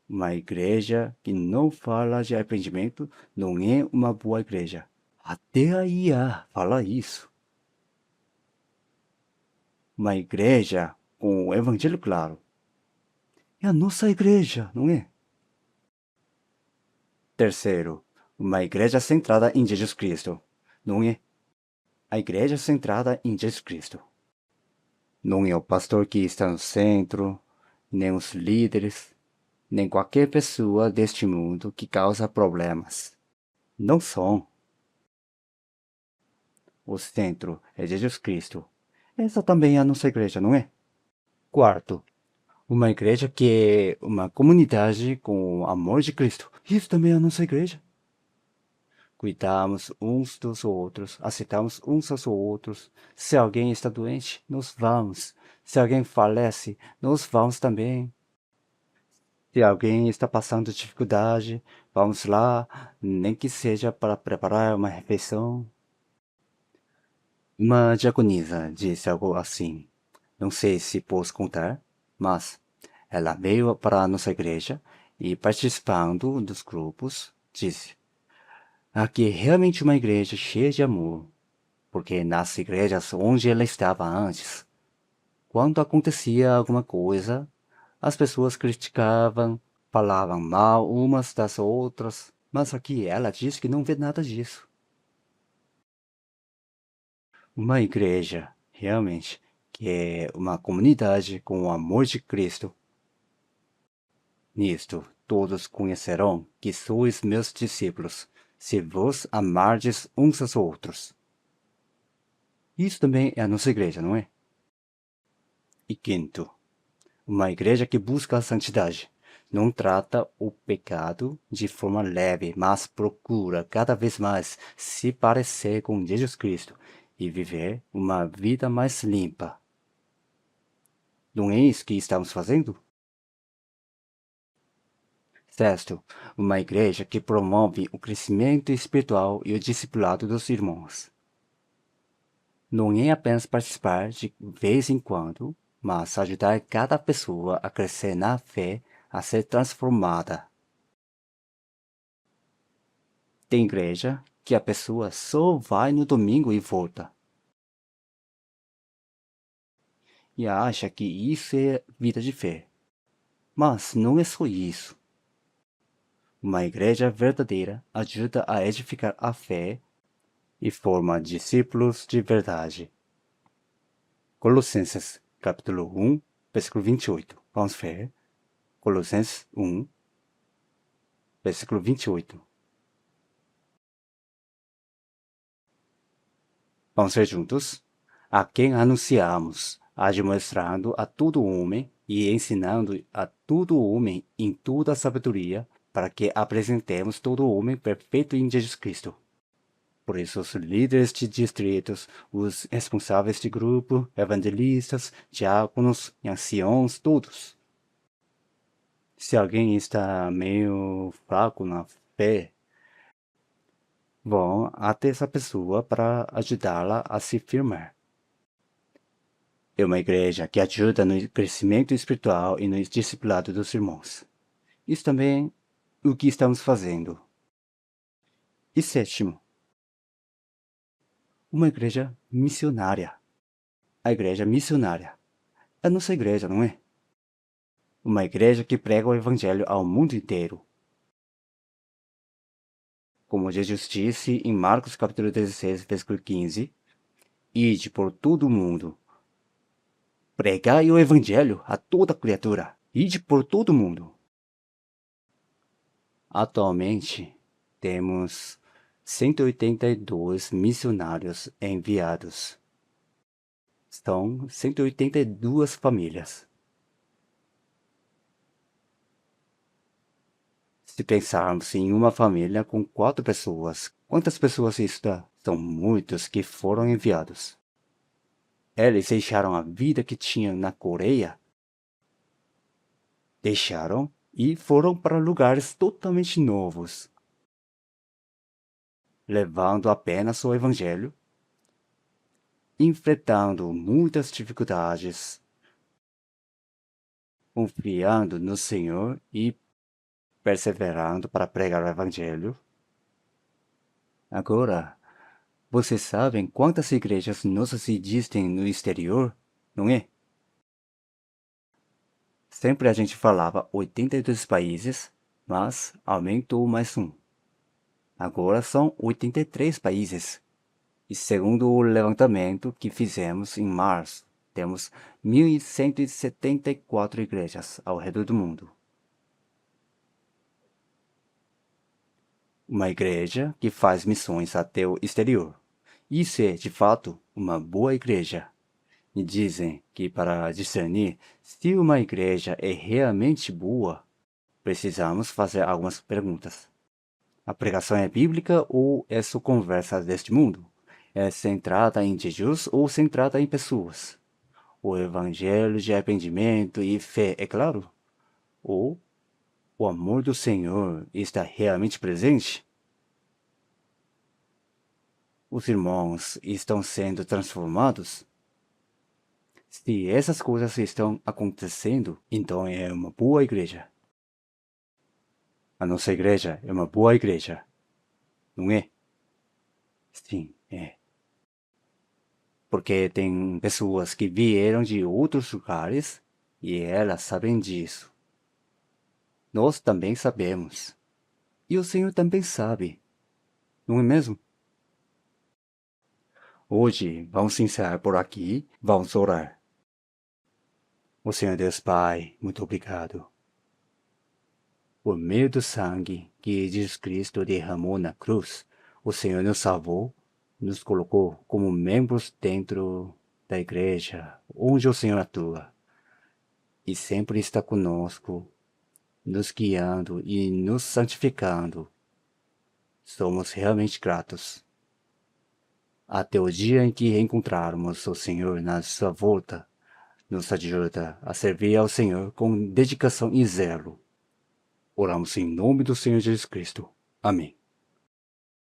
A: Uma igreja que não fala de arrependimento não é uma boa igreja. Até a IA fala isso. Uma igreja com o evangelho claro é a nossa igreja, não é? Terceiro, uma igreja centrada em Jesus Cristo, não é? A igreja centrada em Jesus Cristo. Não é o pastor que está no centro, nem os líderes, nem qualquer pessoa deste mundo que causa problemas. Não são. O centro é Jesus Cristo. Essa também é a nossa igreja, não é? Quarto, uma igreja que é uma comunidade com o amor de Cristo. Isso também é a nossa igreja. Cuidamos uns dos outros, aceitamos uns aos outros. Se alguém está doente, nós vamos. Se alguém falece, nós vamos também. Se alguém está passando dificuldade, vamos lá, nem que seja para preparar uma refeição. Uma diaconisa disse algo assim. Não sei se posso contar, mas ela veio para a nossa igreja e, participando dos grupos, disse: aqui é realmente uma igreja cheia de amor, porque nas igrejas onde ela estava antes, quando acontecia alguma coisa, as pessoas criticavam, falavam mal umas das outras, mas aqui ela diz que não vê nada disso. Uma igreja, realmente, que é uma comunidade com o amor de Cristo. Nisto todos conhecerão que sois meus discípulos, se vos amardes uns aos outros. Isso também é a nossa igreja, não é? E quinto, uma igreja que busca a santidade. Não trata o pecado de forma leve, mas procura cada vez mais se parecer com Jesus Cristo e viver uma vida mais limpa. Não é isso que estamos fazendo? Sexto, uma igreja que promove o crescimento espiritual e o discipulado dos irmãos. Não é apenas participar de vez em quando, mas ajudar cada pessoa a crescer na fé, a ser transformada. Tem igreja que a pessoa só vai no domingo e volta. E acha que isso é vida de fé. Mas não é só isso. Uma igreja verdadeira ajuda a edificar a fé e forma discípulos de verdade. Colossenses, capítulo 1, versículo 28. Vamos ver. Colossenses 1, versículo 28. Vamos ver juntos. A quem anunciamos, admoestando a todo homem e ensinando a todo homem em toda a sabedoria, para que apresentemos todo homem perfeito em Jesus Cristo. Por isso, os líderes de distritos, os responsáveis de grupo, evangelistas, diáconos e anciãos, todos. Se alguém está meio fraco na fé, vão até essa pessoa para ajudá-la a se firmar. É uma igreja que ajuda no crescimento espiritual e no discipulado dos irmãos. Isso também é o que estamos fazendo. E sétimo, uma igreja missionária. A igreja missionária. É a nossa igreja, não é? Uma igreja que prega o evangelho ao mundo inteiro. Como Jesus disse em Marcos capítulo 16, versículo 15, ide por todo o mundo, pregai o evangelho a toda criatura, ide por todo o mundo. Atualmente, temos 182 missionários enviados. São 182 famílias. Se pensarmos em uma família com 4 pessoas, quantas pessoas isso dá? São muitos que foram enviados. Eles deixaram a vida que tinham na Coreia, deixaram e foram para lugares totalmente novos, levando apenas o Evangelho, enfrentando muitas dificuldades, confiando no Senhor e perseverando para pregar o Evangelho. Agora, vocês sabem quantas igrejas nossas existem no exterior, não é? Sempre a gente falava 82 países, mas aumentou mais um. Agora são 83 países. E segundo o levantamento que fizemos em março, temos 1.174 igrejas ao redor do mundo. Uma igreja que faz missões até o exterior. Isso é, de fato, uma boa igreja. E dizem que para discernir se uma igreja é realmente boa, precisamos fazer algumas perguntas. A pregação é bíblica ou é só conversa deste mundo? É centrada em Jesus ou centrada em pessoas? O evangelho de arrependimento e fé, é claro? Ou o amor do Senhor está realmente presente? os irmãos estão sendo transformados? Se essas coisas estão acontecendo, então é uma boa igreja. A nossa igreja é uma boa igreja, não é? Sim, é. Porque tem pessoas que vieram de outros lugares e elas sabem disso. Nós também sabemos. E o Senhor também sabe, não é mesmo? Hoje vamos encerrar por aqui, vamos orar. O Senhor Deus Pai, muito obrigado. Por meio do sangue que Jesus Cristo derramou na cruz, o Senhor nos salvou, nos colocou como membros dentro da igreja, onde o Senhor atua, e sempre está conosco, nos guiando e nos santificando. Somos realmente gratos. Até o dia em que reencontrarmos o Senhor na sua volta, nos ajuda a servir ao Senhor com dedicação e zelo. Oramos em nome do Senhor Jesus Cristo. Amém.